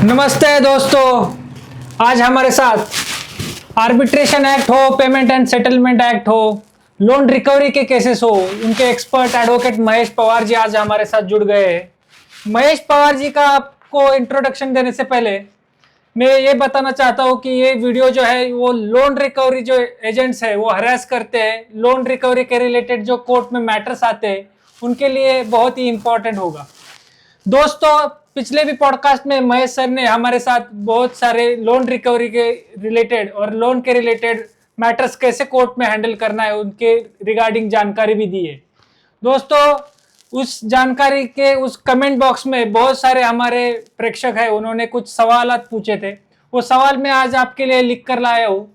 नमस्ते दोस्तों, आज हमारे साथ आर्बिट्रेशन एक्ट हो, पेमेंट एंड सेटलमेंट एक्ट हो, लोन रिकवरी के केसेस हो, उनके एक्सपर्ट एडवोकेट महेश पवार जी आज हमारे साथ जुड़ गए हैं। महेश पवार जी का आपको इंट्रोडक्शन देने से पहले मैं ये बताना चाहता हूँ कि ये वीडियो जो है वो लोन रिकवरी जो एजेंट्स है वो हरास करते हैं, लोन रिकवरी के रिलेटेड जो कोर्ट में मैटर्स आते हैं उनके लिए बहुत ही इंपॉर्टेंट होगा। दोस्तों, पिछले भी पॉडकास्ट में महेश सर ने हमारे साथ बहुत सारे लोन रिकवरी के रिलेटेड और लोन के रिलेटेड मैटर्स कैसे कोर्ट में हैंडल करना है उनके रिगार्डिंग जानकारी भी दी है। दोस्तों, उस जानकारी के उस कमेंट बॉक्स में बहुत सारे हमारे प्रेक्षक हैं, उन्होंने कुछ सवाल पूछे थे। वो सवाल मैं आज आपके लिए लिख कर लाया हूँ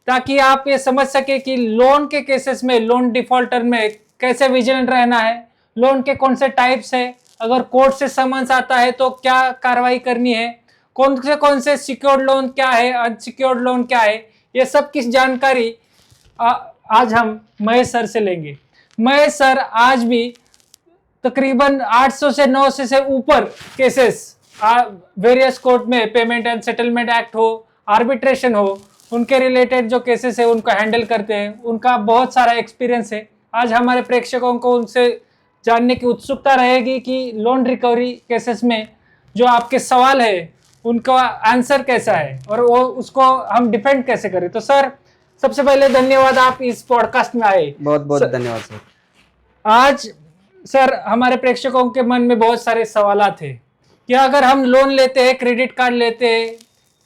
ताकि आप ये समझ सके कि लोन के केसेस में, लोन डिफॉल्टर में कैसे विजिलेंट रहना है, लोन के कौन से टाइप्स है, अगर कोर्ट से समन्स आता है तो क्या कार्रवाई करनी है, कौन से सिक्योर्ड लोन क्या है, अनसिक्योर्ड लोन क्या है, ये सब किस जानकारी आज हम महेश सर से लेंगे। महेश सर आज भी तकरीबन 800 से 900 से ऊपर केसेस वेरियस कोर्ट में, पेमेंट एंड सेटलमेंट एक्ट हो, आर्बिट्रेशन हो, उनके रिलेटेड जो केसेस है उनको हैंडल करते हैं। उनका बहुत सारा एक्सपीरियंस है। आज हमारे प्रेक्षकों को उनसे जानने की उत्सुकता रहेगी कि लोन रिकवरी केसेस में जो आपके सवाल है उनका आंसर कैसा है और वो उसको हम डिफेंड कैसे करें। तो सर, सबसे पहले धन्यवाद, आप इस पॉडकास्ट में आए। बहुत बहुत धन्यवाद सर। आज सर, हमारे प्रेक्षकों के मन में बहुत सारे सवाल थे कि अगर हम लोन लेते हैं, क्रेडिट कार्ड लेते हैं,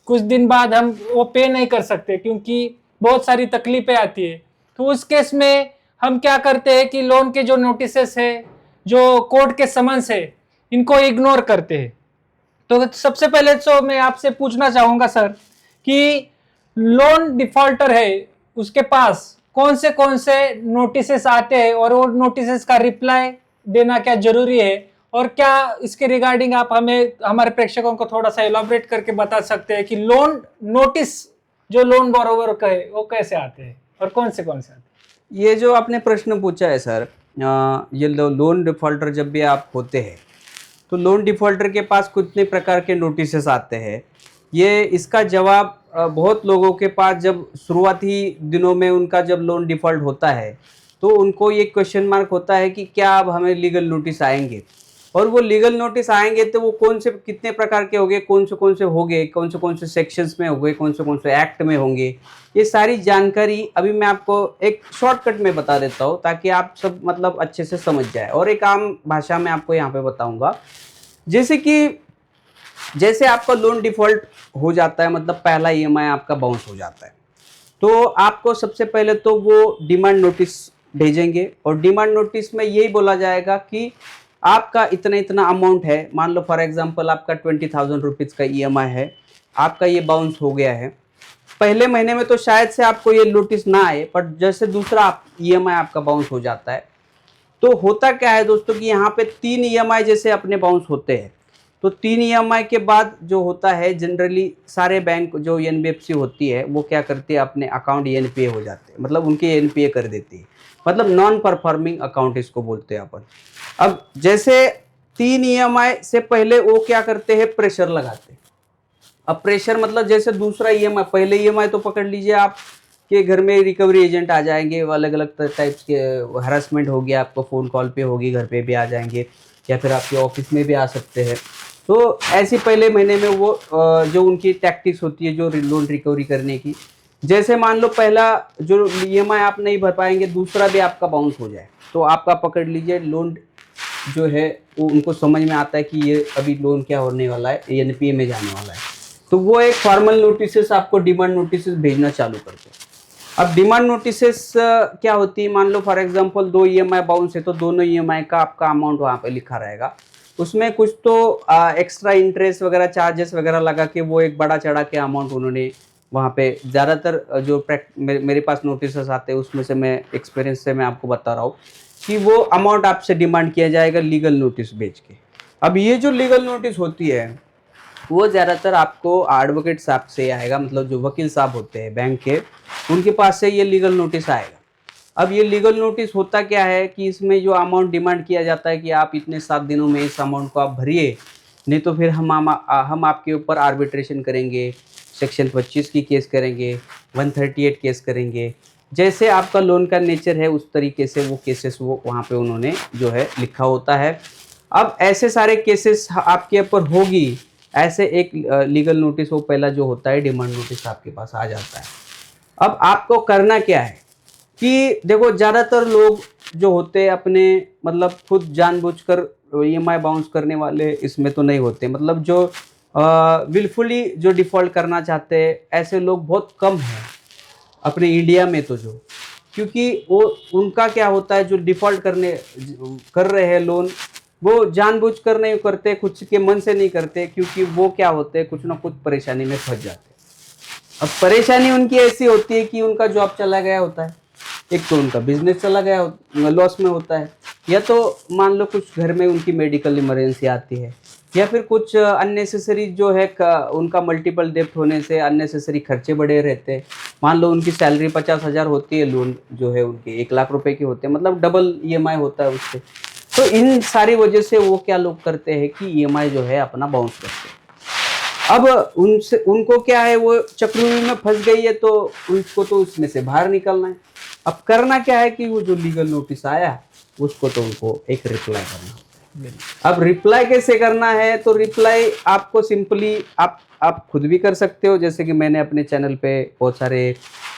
कुछ दिन बाद हम वो पे नहीं कर सकते क्योंकि बहुत सारी तकलीफें आती है, तो उस केस में हम क्या करते हैं कि लोन के जो नोटिसेस है, जो कोर्ट के समन्स है, इनको इग्नोर करते हैं। तो सबसे पहले तो मैं आपसे पूछना चाहूंगा सर कि लोन डिफॉल्टर है उसके पास कौन से नोटिसेस आते हैं और वो नोटिसेस का रिप्लाई देना क्या जरूरी है, और क्या इसके रिगार्डिंग आप हमें, हमारे प्रेक्षकों को थोड़ा सा इलाबोरेट करके बता सकते हैं कि लोन नोटिस जो लोन बोरोवर का है वो कैसे आते हैं और कौन से आते हैं। ये जो आपने प्रश्न पूछा है सर, ये लोन डिफॉल्टर जब भी आप होते हैं तो लोन डिफॉल्टर के पास कितने प्रकार के नोटिसेस आते हैं, ये इसका जवाब बहुत लोगों के पास जब शुरुआती दिनों में उनका जब लोन डिफॉल्ट होता है तो उनको ये क्वेश्चन मार्क होता है कि क्या अब हमें लीगल नोटिस आएंगे, और वो लीगल नोटिस आएंगे तो वो कौन से कितने प्रकार के होंगे, कौन से होंगे, कौन से सेक्शंस में होंगे, कौन से एक्ट में होंगे, ये सारी जानकारी अभी मैं आपको एक शॉर्टकट में बता देता हूँ ताकि आप सब मतलब अच्छे से समझ जाए, और एक आम भाषा में आपको यहाँ पे बताऊँगा। जैसे आपका लोन डिफॉल्ट हो जाता है, मतलब पहला ईएमआई आपका बाउंस हो जाता है, तो आपको सबसे पहले तो वो डिमांड नोटिस भेजेंगे, और डिमांड नोटिस में यही बोला जाएगा कि आपका इतना इतना अमाउंट है, मान लो फॉर एग्जांपल आपका 20,000 रुपीज़ का ईएमआई है, आपका ये बाउंस हो गया है। पहले महीने में तो शायद से आपको ये नोटिस ना आए, पर जैसे दूसरा ईएमआई आपका बाउंस हो जाता है तो होता क्या है दोस्तों कि यहाँ पे 3 ईएमआई जैसे अपने बाउंस होते हैं, तो 3 ईएमआई के बाद जो होता है जनरली सारे बैंक जो एनबीएफसी होती है वो क्या करती है, अपने अकाउंट एनपीए हो जाते हैं, मतलब उनके एनपीए कर देती है, मतलब नॉन परफॉर्मिंग अकाउंट इसको बोलते हैं अपन। अब जैसे 3 ईएमआई से पहले वो क्या करते हैं, प्रेशर लगाते हैं। अब प्रेशर मतलब जैसे दूसरा ईएमआई, पहले ईएमआई तो पकड़ लीजिए आप के घर में रिकवरी एजेंट आ जाएंगे, अलग अलग टाइप्स के हरासमेंट होगी, आपको फ़ोन कॉल पे होगी, घर पे भी आ जाएंगे या फिर आपके ऑफिस में भी आ सकते हैं। तो ऐसे पहले महीने में वो जो उनकी टैक्टिक्स होती है जो लोन रिकवरी करने की, जैसे मान लो पहला जो ईएमआई आप नहीं भर पाएंगे, दूसरा भी आपका बाउंस हो जाए, तो आपका पकड़ लीजिए लोन जो है वो उनको समझ में आता है कि ये अभी लोन क्या होने वाला है, एनपीए में जाने वाला है, तो वो एक फॉर्मल नोटिस आपको डिमांड नोटिस भेजना चालू करते हैं। अब डिमांड नोटिस क्या होती है, मान लो फॉर एग्जांपल 2 ईएमआई बाउंस है तो दोनों ईएमआई का आपका अमाउंट वहाँ पे लिखा रहेगा, उसमें कुछ तो एक्स्ट्रा इंटरेस्ट वगैरह चार्जेस वगैरह लगा के वो एक बड़ा चढ़ा के अमाउंट उन्होंने वहाँ पे, ज़्यादातर जो मेरे पास नोटिस आते हैं उसमें से मैं एक्सपीरियंस से मैं आपको बता रहा हूँ कि वो अमाउंट आपसे डिमांड किया जाएगा लीगल नोटिस भेज के। अब ये जो लीगल नोटिस होती है वो ज़्यादातर आपको एडवोकेट साहब से आएगा, मतलब जो वकील साहब होते हैं बैंक के, उनके पास से ये लीगल नोटिस आएगा। अब ये लीगल नोटिस होता क्या है कि इसमें जो अमाउंट डिमांड किया जाता है कि आप इतने 7 दिनों में इस अमाउंट को आप भरिए, नहीं तो फिर हम आपके ऊपर आर्बिट्रेशन करेंगे, सेक्शन 25 की केस करेंगे, 138 केस करेंगे। जैसे आपका लोन का नेचर है उस तरीके से वो केसेस वो वहाँ पे उन्होंने जो है लिखा होता है। अब ऐसे सारे केसेस आपके ऊपर होगी, ऐसे एक लीगल नोटिस वो पहला जो होता है डिमांड नोटिस आपके पास आ जाता है। अब आपको करना क्या है कि देखो ज़्यादातर लोग जो होते हैं अपने मतलब खुद जानबूझकर ईएमआई बाउंस करने वाले इसमें तो नहीं होते, मतलब जो विलफुली जो डिफ़ॉल्ट करना चाहते हैं ऐसे लोग बहुत कम हैं अपने इंडिया में तो जो, क्योंकि वो उनका क्या होता है जो डिफ़ॉल्ट कर रहे हैं लोन, वो जानबूझकर नहीं करते, खुद के मन से नहीं करते, क्योंकि वो क्या होते हैं कुछ ना कुछ परेशानी में फंस जाते हैं। अब परेशानी उनकी ऐसी होती है कि उनका जॉब चला गया होता है, एक तो उनका बिजनेस चला गया लॉस में होता है, या तो मान लो कुछ घर में उनकी मेडिकल इमरजेंसी आती है, या फिर कुछ अननेसेसरी जो है उनका मल्टीपल डेप्ट होने से अननेसेसरी खर्चे बढ़े रहते हैं। मान लो उनकी सैलरी 50,000 होती है, लोन जो है उनके 1 लाख रुपए के होते हैं, मतलब डबल ईएमआई होता है उससे। तो इन सारी वजह से वो क्या लोग करते हैं कि ईएमआई जो है अपना बाउंस करते हैं। अब उनको क्या है वो चक्रव्यूह में फंस गई है, तो उसको तो उसमें से बाहर निकलना है। अब करना क्या है कि वो जो लीगल नोटिस आया उसको तो उनको एक रिप्लाई करना है। अब रिप्लाई कैसे करना है, तो रिप्लाई आपको सिंपली आप खुद भी कर सकते हो, जैसे कि मैंने अपने चैनल पे बहुत सारे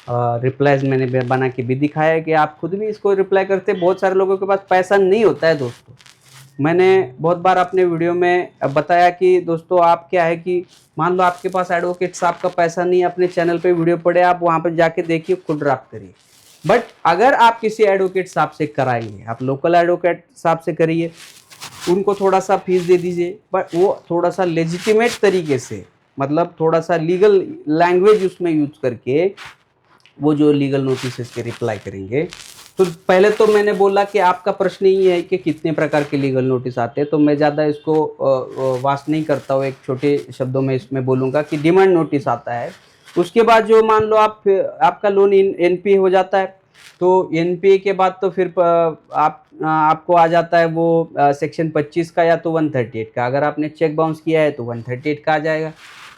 रिप्लाईज मैंने बना के भी दिखाया है कि आप खुद भी इसको रिप्लाई करते। बहुत सारे लोगों के पास पैसा नहीं होता है दोस्तों, मैंने बहुत बार अपने वीडियो में बताया कि दोस्तों आप क्या है कि मान लो आपके पास एडवोकेट साहब का पैसा नहीं है, अपने चैनल पे वीडियो पड़े, आप वहाँ पर जाके देखिए, खुद ड्राफ्ट करिए। बट अगर आप किसी एडवोकेट साहब से कराएंगे, आप लोकल एडवोकेट साहब से करिए, उनको थोड़ा सा फीस दे दीजिए, बट वो थोड़ा सा लेजिटिमेट तरीके से, मतलब थोड़ा सा लीगल लैंग्वेज उसमें यूज करके वो जो लीगल नोटिस के रिप्लाई करेंगे। तो पहले तो मैंने बोला कि आपका प्रश्न ही है कि कितने प्रकार के लीगल नोटिस आते हैं, तो मैं ज़्यादा इसको वास्ट नहीं करता हूँ, एक छोटे शब्दों में इसमें बोलूँगा कि डिमांड नोटिस आता है। उसके बाद जो मान लो आपका लोन एनपीए हो जाता है, तो एनपीए के बाद तो फिर आपको आ जाता है वो सेक्शन 25 का या तो 138 का। अगर आपने चेक बाउंस किया है तो 138 का आ जाएगा,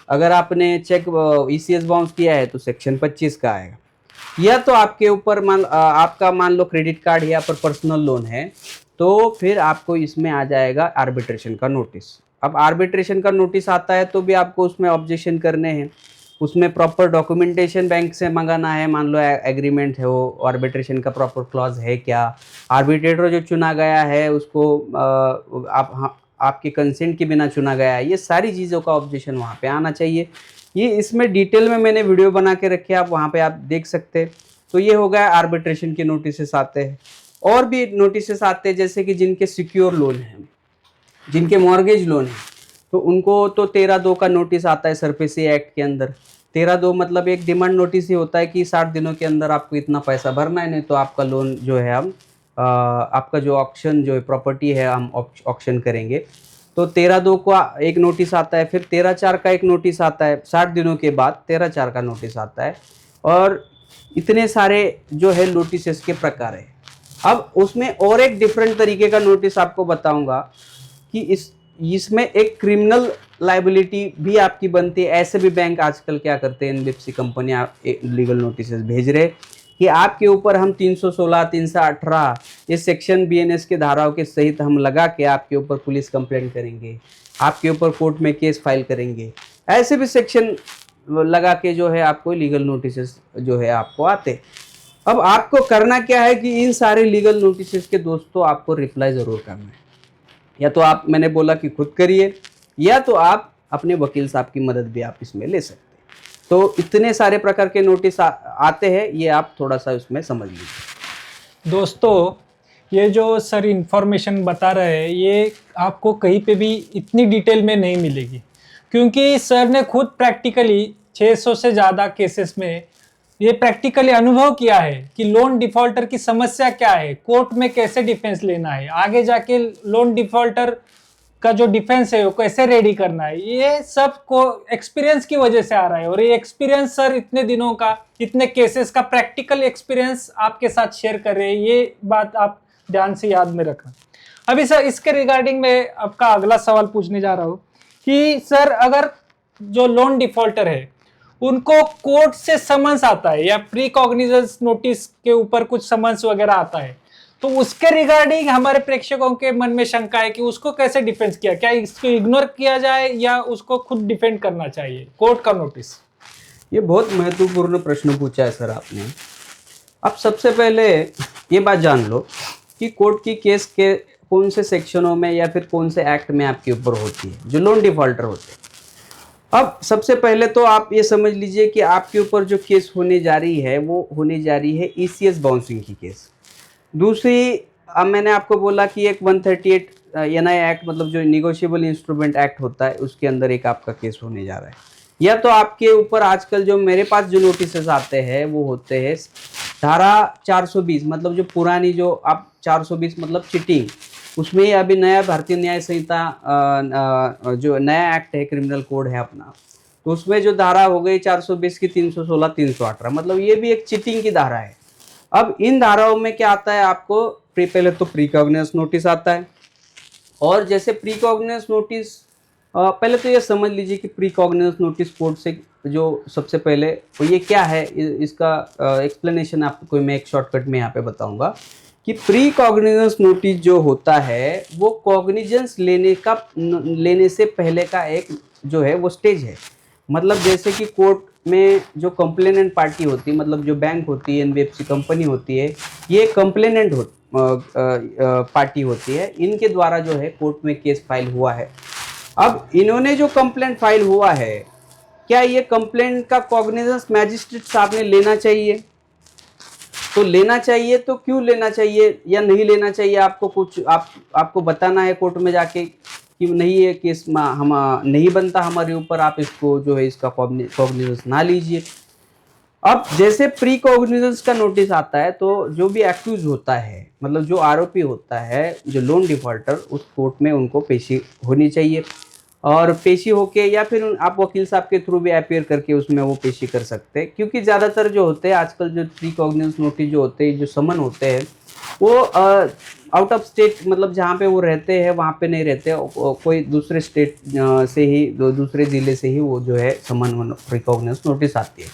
अगर आपने चेक ईसीएस बाउंस किया है तो सेक्शन 25 का आएगा। या तो आपके ऊपर आपका मान लो क्रेडिट कार्ड या पर पर्सनल लोन है, तो फिर आपको इसमें आ जाएगा आर्बिट्रेशन का नोटिस। अब आर्बिट्रेशन का नोटिस आता है तो भी आपको उसमें ऑब्जेक्शन करने हैं, उसमें प्रॉपर डॉक्यूमेंटेशन बैंक से मंगाना है, मान लो एग्रीमेंट है वो आर्बिट्रेशन का प्रॉपर क्लॉज है क्या, आर्बिट्रेटर जो चुना गया है उसको आपके कंसेंट के बिना चुना गया है, ये सारी चीज़ों का ऑब्जेक्शन वहाँ पे आना चाहिए। ये इसमें डिटेल में मैंने वीडियो बना के रखे, आप वहाँ पे आप देख सकते हैं। तो ये हो गया आर्बिट्रेशन के नोटिस आते हैं। और भी नोटिस आते हैं जैसे कि जिनके सिक्योर लोन हैं, जिनके मॉर्गेज लोन है, तो उनको तो 13(2) का नोटिस आता है सरफेसी एक्ट के अंदर। 13(2) मतलब एक डिमांड नोटिस ही होता है कि 60 दिनों के अंदर आपको इतना पैसा भरना है, नहीं तो आपका लोन जो है हम आपका जो ऑक्शन जो है प्रॉपर्टी है हम ऑक्शन करेंगे। तो 13(2) को एक नोटिस आता है, फिर 13(4) का एक नोटिस आता है, 60 दिनों के बाद 13(4) का नोटिस आता है। और इतने सारे जो है नोटिस के प्रकार है। अब उसमें और एक डिफरेंट तरीके का नोटिस आपको बताऊंगा कि इसमें एक क्रिमिनल लाइबिलिटी भी आपकी बनती है। ऐसे भी बैंक आजकल क्या करते हैं, एनबीएफसी कंपनियां लीगल नोटिस भेज रहे कि आपके ऊपर हम 316, 318 ये सेक्शन बीएनएस के धाराओं के सहित हम लगा के आपके ऊपर पुलिस कंप्लेंट करेंगे, आपके ऊपर कोर्ट में केस फाइल करेंगे। ऐसे भी सेक्शन लगा के जो है आपको लीगल नोटिस जो है आपको आते। अब आपको करना क्या है कि इन सारे लीगल नोटिस के दोस्तों आपको रिप्लाई ज़रूर करना है। या तो आप, मैंने बोला कि खुद करिए, या तो आप अपने वकील साहब की मदद भी आप इसमें ले सकते हैं। तो इतने सारे प्रकार के नोटिस आते हैं, ये आप थोड़ा सा उसमें समझ लीजिए। दोस्तों ये जो सर इन्फॉर्मेशन बता रहे हैं ये आपको कहीं पे भी इतनी डिटेल में नहीं मिलेगी, क्योंकि सर ने खुद प्रैक्टिकली 600 से ज़्यादा केसेस में ये प्रैक्टिकली अनुभव किया है कि लोन डिफॉल्टर की समस्या क्या है, कोर्ट में कैसे डिफेंस लेना है, आगे जाके लोन डिफॉल्टर का जो डिफेंस है वो कैसे रेडी करना है, ये सब को एक्सपीरियंस की वजह से आ रहा है। और ये एक्सपीरियंस सर इतने दिनों का, इतने केसेस का प्रैक्टिकल एक्सपीरियंस आपके साथ शेयर कर रहे हैं, ये बात आप ध्यान से याद में रखना। अभी सर इसके रिगार्डिंग में आपका अगला सवाल पूछने जा रहा हूँ कि सर अगर जो लोन डिफॉल्टर है उनको कोर्ट से समन्स आता है या प्री कॉग्निजेंस नोटिस के ऊपर कुछ समन्स वगैरह आता है, तो उसके रिगार्डिंग हमारे प्रेक्षकों के मन में शंका है कि उसको कैसे डिफेंस किया, क्या इसको इग्नोर किया जाए या उसको खुद डिफेंड करना चाहिए कोर्ट का नोटिस? ये बहुत महत्वपूर्ण प्रश्न पूछा है सर आपने। अब सबसे पहले ये बात जान लो कि कोर्ट की केस के कौन से सेक्शनों में या फिर कौन से एक्ट में आपके ऊपर होती है जो लोन डिफॉल्टर होते हैं। अब सबसे पहले तो आप ये समझ लीजिए कि आपके ऊपर जो केस होने जा रही है वो होने जा रही है ईसीएस बाउंसिंग की केस। दूसरी, अब मैंने आपको बोला कि एक 138 एनआई एक्ट मतलब जो निगोशिएबल इंस्ट्रूमेंट एक्ट होता है उसके अंदर एक आपका केस होने जा रहा है। या तो आपके ऊपर आजकल जो मेरे पास जो नोटिस आते हैं वो होते हैं धारा 420, मतलब जो पुरानी जो आप 420 मतलब चिटिंग, उसमें ही अभी नया भारतीय न्याय संहिता जो नया एक्ट है क्रिमिनल कोड है अपना, तो उसमें जो धारा हो गई 420 की 316 318, मतलब ये भी एक चिटिंग की धारा है। अब इन धाराओं में क्या आता है आपको, पहले तो प्री कॉग्निजेंस नोटिस आता है। और जैसे प्री कॉग्निजेंस नोटिस, पहले तो ये समझ लीजिए कि प्री कॉग्निजेंस नोटिस कोर्ट से जो सबसे पहले तो ये क्या है, इसका एक्सप्लेनेशन आपको मैं एक शॉर्टकट में यहाँ पे बताऊंगा कि प्री कॉग्निजेंस नोटिस जो होता है वो कॉग्निजेंस लेने से पहले का एक जो है वो स्टेज है। मतलब जैसे कि कोर्ट में जो कंप्लेनेंट पार्टी होती है, मतलब जो बैंक होती है, एनबीएफसी कंपनी होती है, ये कंप्लेनेंट पार्टी होती है, इनके द्वारा जो है कोर्ट में केस फाइल हुआ है। अब इन्होंने जो कंप्लेंट फाइल हुआ है, क्या ये कंप्लेंट का कॉग्निजेंस मैजिस्ट्रेट साहब ने लेना चाहिए? तो लेना चाहिए, तो क्यों लेना चाहिए या नहीं लेना चाहिए, आपको कुछ आपको बताना है कोर्ट में जाके कि नहीं ये केस हम नहीं बनता हमारे ऊपर, आप इसको जो है इसका कॉग्निजेंस ना लीजिए। अब जैसे प्री कॉग्निजेंस का नोटिस आता है तो जो भी एक्यूज होता है, मतलब जो आरोपी होता है, जो लोन डिफॉल्टर, उस कोर्ट में उनको पेशी होनी चाहिए। और पेशी होके या फिर आप वकील साहब के थ्रू भी अपीयर करके उसमें वो पेशी कर सकते हैं, क्योंकि ज़्यादातर जो होते हैं आजकल जो प्री कॉग्निजेंस नोटिस जो होते हैं, जो समन होते हैं, वो आउट ऑफ स्टेट, मतलब जहाँ पे वो रहते हैं वहाँ पे नहीं रहते, कोई दूसरे स्टेट से ही, दूसरे ज़िले से ही वो जो है समन प्री कॉग्निजेंस नोटिस आती है।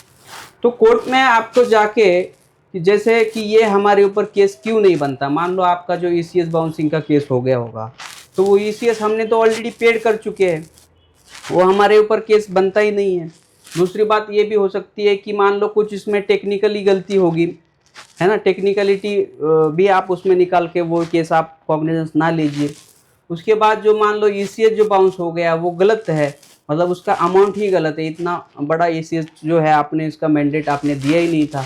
तो कोर्ट में आपको जाके कि जैसे कि ये हमारे ऊपर केस क्यों नहीं बनता, मान लो आपका जो ईसीएस बाउंसिंग का केस हो गया होगा, तो वो ईसीएस हमने तो ऑलरेडी पेड कर चुके हैं, वो हमारे ऊपर केस बनता ही नहीं है। दूसरी बात ये भी हो सकती है कि मान लो कुछ इसमें टेक्निकली गलती होगी, है ना, टेक्निकलिटी भी आप उसमें निकाल के वो केस आप कॉग्निजेंस ना लीजिए। उसके बाद जो मान लो ईसीएस जो बाउंस हो गया वो गलत है, मतलब उसका अमाउंट ही गलत है, इतना बड़ा ईसीएस जो है आपने इसका मैंडेट आपने दिया ही नहीं था,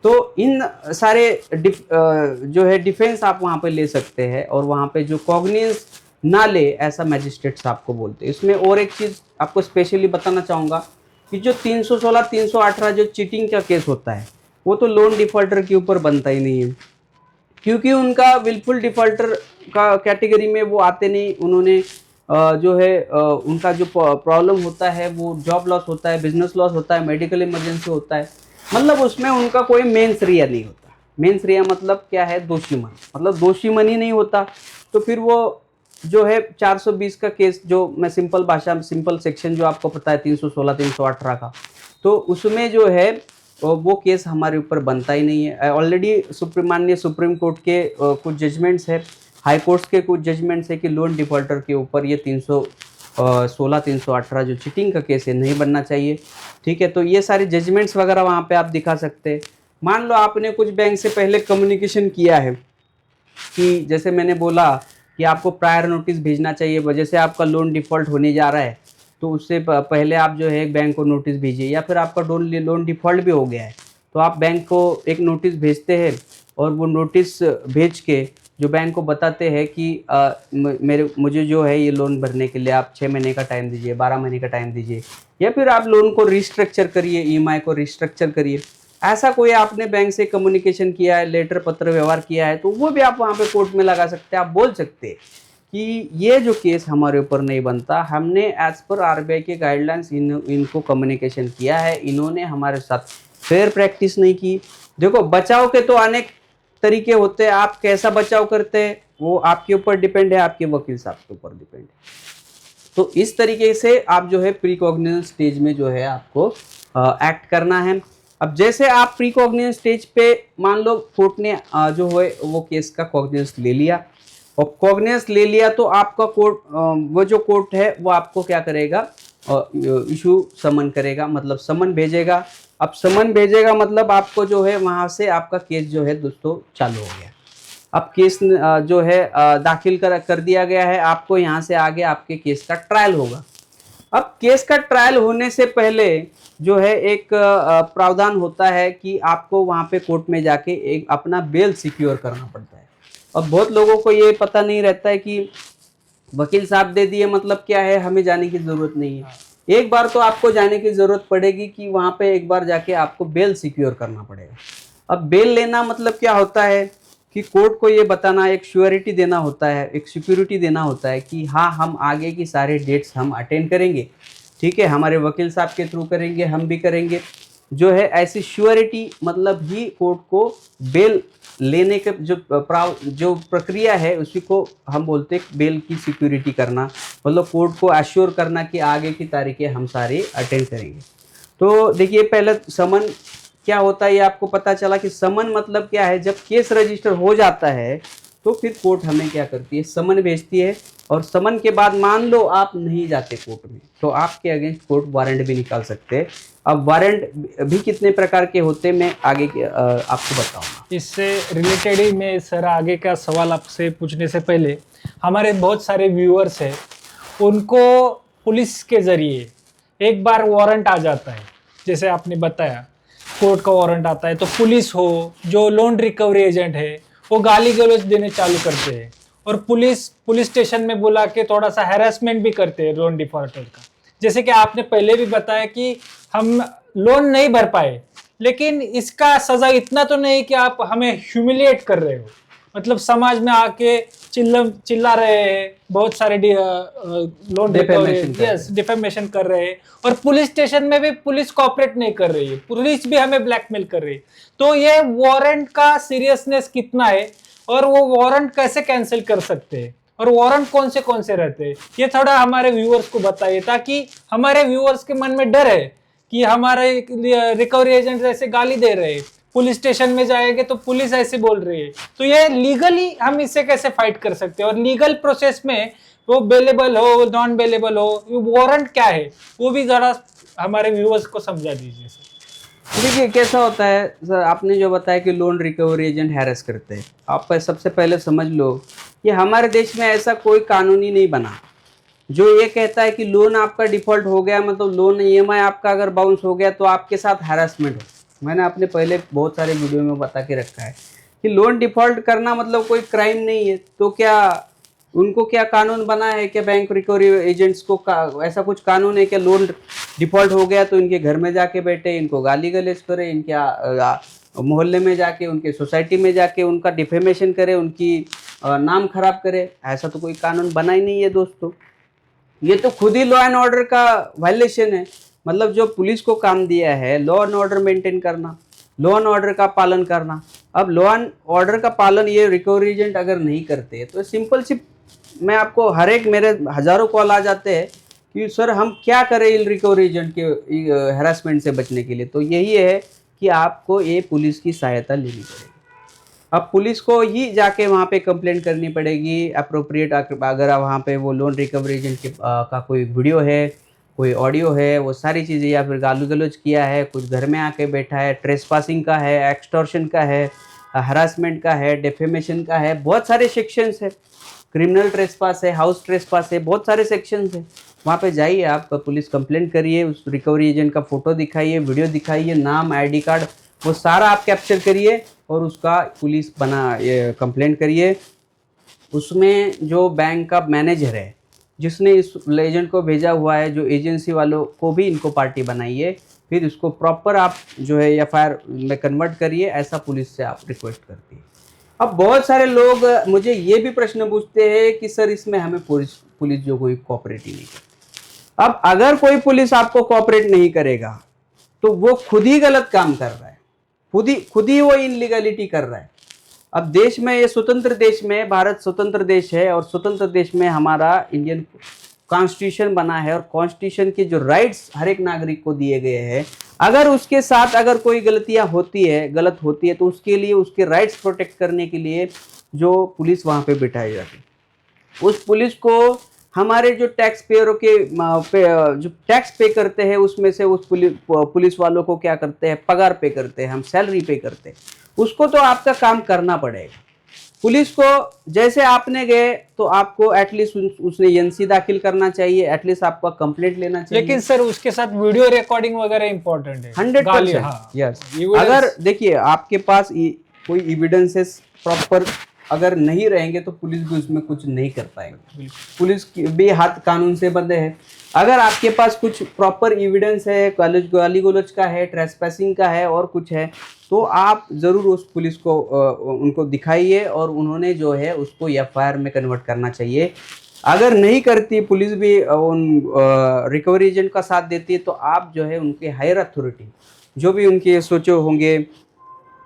तो इन सारे जो है डिफेंस आप वहाँ पे ले सकते हैं और वहाँ पे जो कॉग्निजेंस ना ले ऐसा मैजिस्ट्रेट साहब को बोलते हैं। इसमें और एक चीज़ आपको स्पेशली बताना चाहूँगा कि जो 316 318 जो चीटिंग का केस होता है वो तो लोन डिफॉल्टर के ऊपर बनता ही नहीं है, क्योंकि उनका विलफुल डिफॉल्टर का कैटेगरी में वो आते नहीं। उन्होंने जो है उनका जो प्रॉब्लम होता है वो जॉब लॉस होता है, बिजनेस लॉस होता है, मेडिकल इमरजेंसी होता है, मतलब उसमें उनका कोई मेंस रिया नहीं होता। मेंस रिया मतलब क्या है, दोषी मन, मतलब दोषी मन ही नहीं होता। तो फिर वो जो है 420 का केस, जो मैं सिंपल भाषा में, सिंपल सेक्शन जो आपको पता है 316 318 का, तो उसमें जो है वो केस हमारे ऊपर बनता ही नहीं है। ऑलरेडी माननीय सुप्रीम कोर्ट के कुछ जजमेंट्स है, हाई कोर्ट के कुछ जजमेंट्स है कि लोन डिफॉल्टर के ऊपर ये 316 318 जो चीटिंग का केस है नहीं बनना चाहिए। ठीक है, तो ये सारे जजमेंट्स वगैरह वहाँ पे आप दिखा सकते हैं। मान लो आपने कुछ बैंक से पहले कम्युनिकेशन किया है कि जैसे मैंने बोला कि आपको प्रायर नोटिस भेजना चाहिए, वजह से आपका लोन डिफ़ॉल्ट होने जा रहा है, तो उससे पहले आप जो है बैंक को नोटिस भेजिए। या फिर आपका लोन डिफ़ॉल्ट भी हो गया है तो आप बैंक को एक नोटिस भेजते हैं और वो नोटिस भेज के जो बैंक को बताते हैं कि मुझे जो है ये लोन भरने के लिए आप 6 महीने का टाइम दीजिए, 12 महीने का टाइम दीजिए, या फिर आप लोन को रिस्ट्रक्चर करिए, ईएमआई को रिस्ट्रक्चर करिए। ऐसा कोई आपने बैंक से कम्युनिकेशन किया है, लेटर पत्र व्यवहार किया है, तो वो भी आप वहाँ पे कोर्ट में लगा सकते हैं। आप बोल सकते हैं कि ये जो केस हमारे ऊपर नहीं बनता, हमने एज पर आरबीआई के गाइडलाइंस इनको कम्युनिकेशन किया है, इन्होंने हमारे साथ फेयर प्रैक्टिस नहीं की। देखो, बचाव के तो अनेक तरीके होते हैं, आप कैसा बचाव करते हैं वो आपके ऊपर डिपेंड है, आपके वकील साहब के ऊपर डिपेंड है। तो इस तरीके से आप जो है प्री कॉग्निजेंस स्टेज में जो है आपको एक्ट करना है। अब जैसे आप प्री कॉग्निजेंस स्टेज पे मान लो कोर्ट ने जो है वो केस का कॉग्निजेंस ले लिया, और कॉग्निजेंस ले लिया तो आपका कोर्ट वो जो कोर्ट है वो आपको क्या करेगा, इशू समन करेगा, मतलब समन भेजेगा। अब समन भेजेगा मतलब आपको जो है वहाँ से आपका केस जो है दोस्तों चालू हो गया। अब केस जो है दाखिल कर दिया गया है, आपको यहाँ से आगे आपके केस का ट्रायल होगा। अब केस का ट्रायल होने से पहले जो है एक प्रावधान होता है कि आपको वहाँ पे कोर्ट में जाके एक अपना बेल सिक्योर करना पड़ता है। अब बहुत लोगों को ये पता नहीं रहता है कि वकील साहब दे दिए मतलब क्या है, हमें जाने की जरूरत नहीं है। एक बार तो आपको जाने की जरूरत पड़ेगी कि वहाँ पे एक बार जाके आपको बेल सिक्योर करना पड़ेगा। अब बेल लेना मतलब क्या होता है कि कोर्ट को ये बताना, एक श्योरिटी देना होता है, एक सिक्योरिटी देना होता है कि हाँ हम आगे की सारे डेट्स हम अटेंड करेंगे, ठीक है, हमारे वकील साहब के थ्रू करेंगे, हम भी करेंगे। जो है ऐसी श्योरिटी मतलब ही कोर्ट को बेल लेने के जो प्रक्रिया है उसी को हम बोलते हैं बेल की सिक्योरिटी करना, मतलब कोर्ट को एश्योर करना कि आगे की तारीखें हम सारी अटेंड करेंगे। तो देखिए पहले समन क्या होता है ये आपको पता चला कि समन मतलब क्या है। जब केस रजिस्टर हो जाता है तो फिर कोर्ट हमें क्या करती है, समन भेजती है, और समन के बाद मान लो आप नहीं जाते कोर्ट में तो आपके अगेंस्ट कोर्ट वारंट भी निकाल सकते हैं। अब वारंट भी कितने प्रकार के होते हैं मैं आगे आपको बताऊंगा। इससे रिलेटेड ही मैं सर आगे का सवाल आपसे पूछने से पहले, हमारे बहुत सारे व्यूअर्स हैं, उनको पुलिस के ज़रिए एक बार वारंट आ जाता है, जैसे आपने बताया कोर्ट का वारंट आता है, तो पुलिस हो जो लोन रिकवरी एजेंट है वो गाली गलौज देने चालू करते हैं, और पुलिस स्टेशन में बुला के थोड़ा सा हैरेसमेंट भी करते हैं लोन डिफॉल्टर का। जैसे कि आपने पहले भी बताया कि हम लोन नहीं भर पाए, लेकिन इसका सजा इतना तो नहीं कि आप हमें ह्यूमिलिएट कर रहे हो, मतलब समाज में आके चिल्ला रहे हैं, बहुत सारे लोन डिफेमेशन कर रहे हैं, और पुलिस स्टेशन में भी पुलिस कोऑपरेट नहीं कर रही है, पुलिस भी हमें ब्लैकमेल कर रही है। तो ये वारंट का सीरियसनेस कितना है, और वो वारंट कैसे कैंसिल कर सकते हैं, और वारंट कौन से रहते हैं, ये थोड़ा हमारे व्यूअर्स को बताइए, ताकि हमारे व्यूअर्स के मन में डर है कि हमारे रिकवरी एजेंट ऐसे गाली दे रहे हैं, पुलिस स्टेशन में जाएंगे तो पुलिस ऐसे बोल रही है, तो ये लीगली हम इससे कैसे फाइट कर सकते हैं, और लीगल प्रोसेस में वो बेलेबल हो नॉन बेलेबल हो, वारंट क्या है वो भी जरा हमारे व्यूअर्स को समझा दीजिए सर। देखिए कैसा होता है सर, आपने जो बताया कि लोन रिकवरी एजेंट हैरेस करते हैं, आप सबसे पहले समझ लो कि हमारे देश में ऐसा कोई कानून ही नहीं बना जो ये कहता है कि लोन आपका डिफॉल्ट हो गया, मतलब लोन ईएमआई आपका अगर बाउंस हो गया तो आपके साथ हैरेसमेंट हो। मैंने अपने पहले बहुत सारे वीडियो में बता के रखा है कि लोन डिफॉल्ट करना मतलब कोई क्राइम नहीं है। तो क्या उनको क्या कानून बना है कि बैंक रिकवरी एजेंट्स को ऐसा कुछ कानून है कि लोन डिफॉल्ट हो गया तो इनके घर में जाके बैठे, इनको गाली गलौज करे, इनके मोहल्ले में जाके, उनके सोसाइटी में जाके उनका डिफेमेशन करे, उनकी नाम खराब करे? ऐसा तो कोई कानून बना ही नहीं है दोस्तों। ये तो खुद ही लॉ एंड ऑर्डर का वायलेशन है। मतलब जो पुलिस को काम दिया है लॉ एंड ऑर्डर मेंटेन करना, लॉ एंड ऑर्डर का पालन करना। अब लॉ एंड ऑर्डर का पालन ये रिकवरी एजेंट अगर नहीं करते तो सिंपल सी, मैं आपको हर एक मेरे हजारों कॉल आ जाते हैं कि सर हम क्या करें इन रिकवरी एजेंट के हैरेसमेंट से बचने के लिए। तो यही है कि आपको ये पुलिस की सहायता लेनी पड़ेगी। अब पुलिस को ही जाके वहाँ पे कंप्लेंट करनी पड़ेगी अप्रोप्रिएट, अगर वहाँ पे वो लोन रिकवरी एजेंट के का कोई वीडियो है, कोई ऑडियो है, वो सारी चीज़ें, या फिर गाली गलौज किया है, कुछ घर में आके बैठा है, ट्रेसपासिंग का है, एक्सटॉर्शन का है, हरासमेंट का है, डेफेमेशन का है, बहुत सारे सेक्शंस है, क्रिमिनल ट्रेसपास है, हाउस ट्रेसपास है, बहुत सारे सेक्शंस है। वहाँ पे जाइए, आप पुलिस कंप्लेंट करिए, उस रिकवरी एजेंट का फोटो दिखाइए, वीडियो दिखाइए, नाम, आईडी कार्ड, वो सारा आप कैप्चर करिए और उसका पुलिस कंप्लेंट करिए। उसमें जो बैंक का मैनेजर है जिसने इस एजेंट को भेजा हुआ है, जो एजेंसी वालों को भी इनको पार्टी बनाइए, फिर इसको प्रॉपर आप जो है एफआईआर में कन्वर्ट करिए, ऐसा पुलिस से आप रिक्वेस्ट करती है। अब बहुत सारे लोग मुझे ये भी प्रश्न पूछते हैं कि सर इसमें हमें पुलिस जो कोई कोऑपरेट ही नहीं करती। अब अगर कोई पुलिस आपको कोऑपरेट नहीं करेगा तो वो खुद ही गलत काम कर रहा है, खुद ही वो इनलीगलिटी कर रहा है। अब देश में, ये स्वतंत्र देश में, भारत स्वतंत्र देश है और स्वतंत्र देश में हमारा इंडियन कॉन्स्टिट्यूशन बना है और कॉन्स्टिट्यूशन के जो राइट्स हर एक नागरिक को दिए गए हैं, अगर उसके साथ अगर कोई गलतियां होती है, गलत होती है, तो उसके लिए उसके राइट्स प्रोटेक्ट करने के लिए जो पुलिस वहाँ पे बिठाई जाती है, उस पुलिस को हमारे जो टैक्स पेयरों के जो टैक्स पे करते हैं उसमें से उस पुलिस वालों को क्या करते हैं, पगार पे करते हैं, हम सैलरी पे करते हैं, उसको तो आपका काम करना पड़ेगा। पुलिस को जैसे आपने गए तो आपको एटलीस्ट उसने एनसी दाखिल करना चाहिए, एटलीस्ट आपका कंप्लेंट लेना चाहिए। लेकिन सर उसके साथ वीडियो रिकॉर्डिंग वगैरह इंपॉर्टेंट है। 100%। हाँ, यस, अगर देखिए आपके पास कोई एविडेंसेस प्रॉपर अगर नहीं रहेंगे तो पुलिस भी उसमें कुछ नहीं कर पाएंगे। पुलिस भी हाथ कानून से बंधे हैं। अगर आपके पास कुछ प्रॉपर एविडेंस है, गाली गलौज का है, ट्रेसपैसिंग का है और कुछ है, तो आप ज़रूर उस पुलिस को उनको दिखाइए और उन्होंने जो है उसको एफआईआर में कन्वर्ट करना चाहिए। अगर नहीं करती पुलिस भी उन रिकवरी एजेंट का साथ देती है, तो आप जो है उनके हायर अथॉरिटी जो भी उनके एसओ होंगे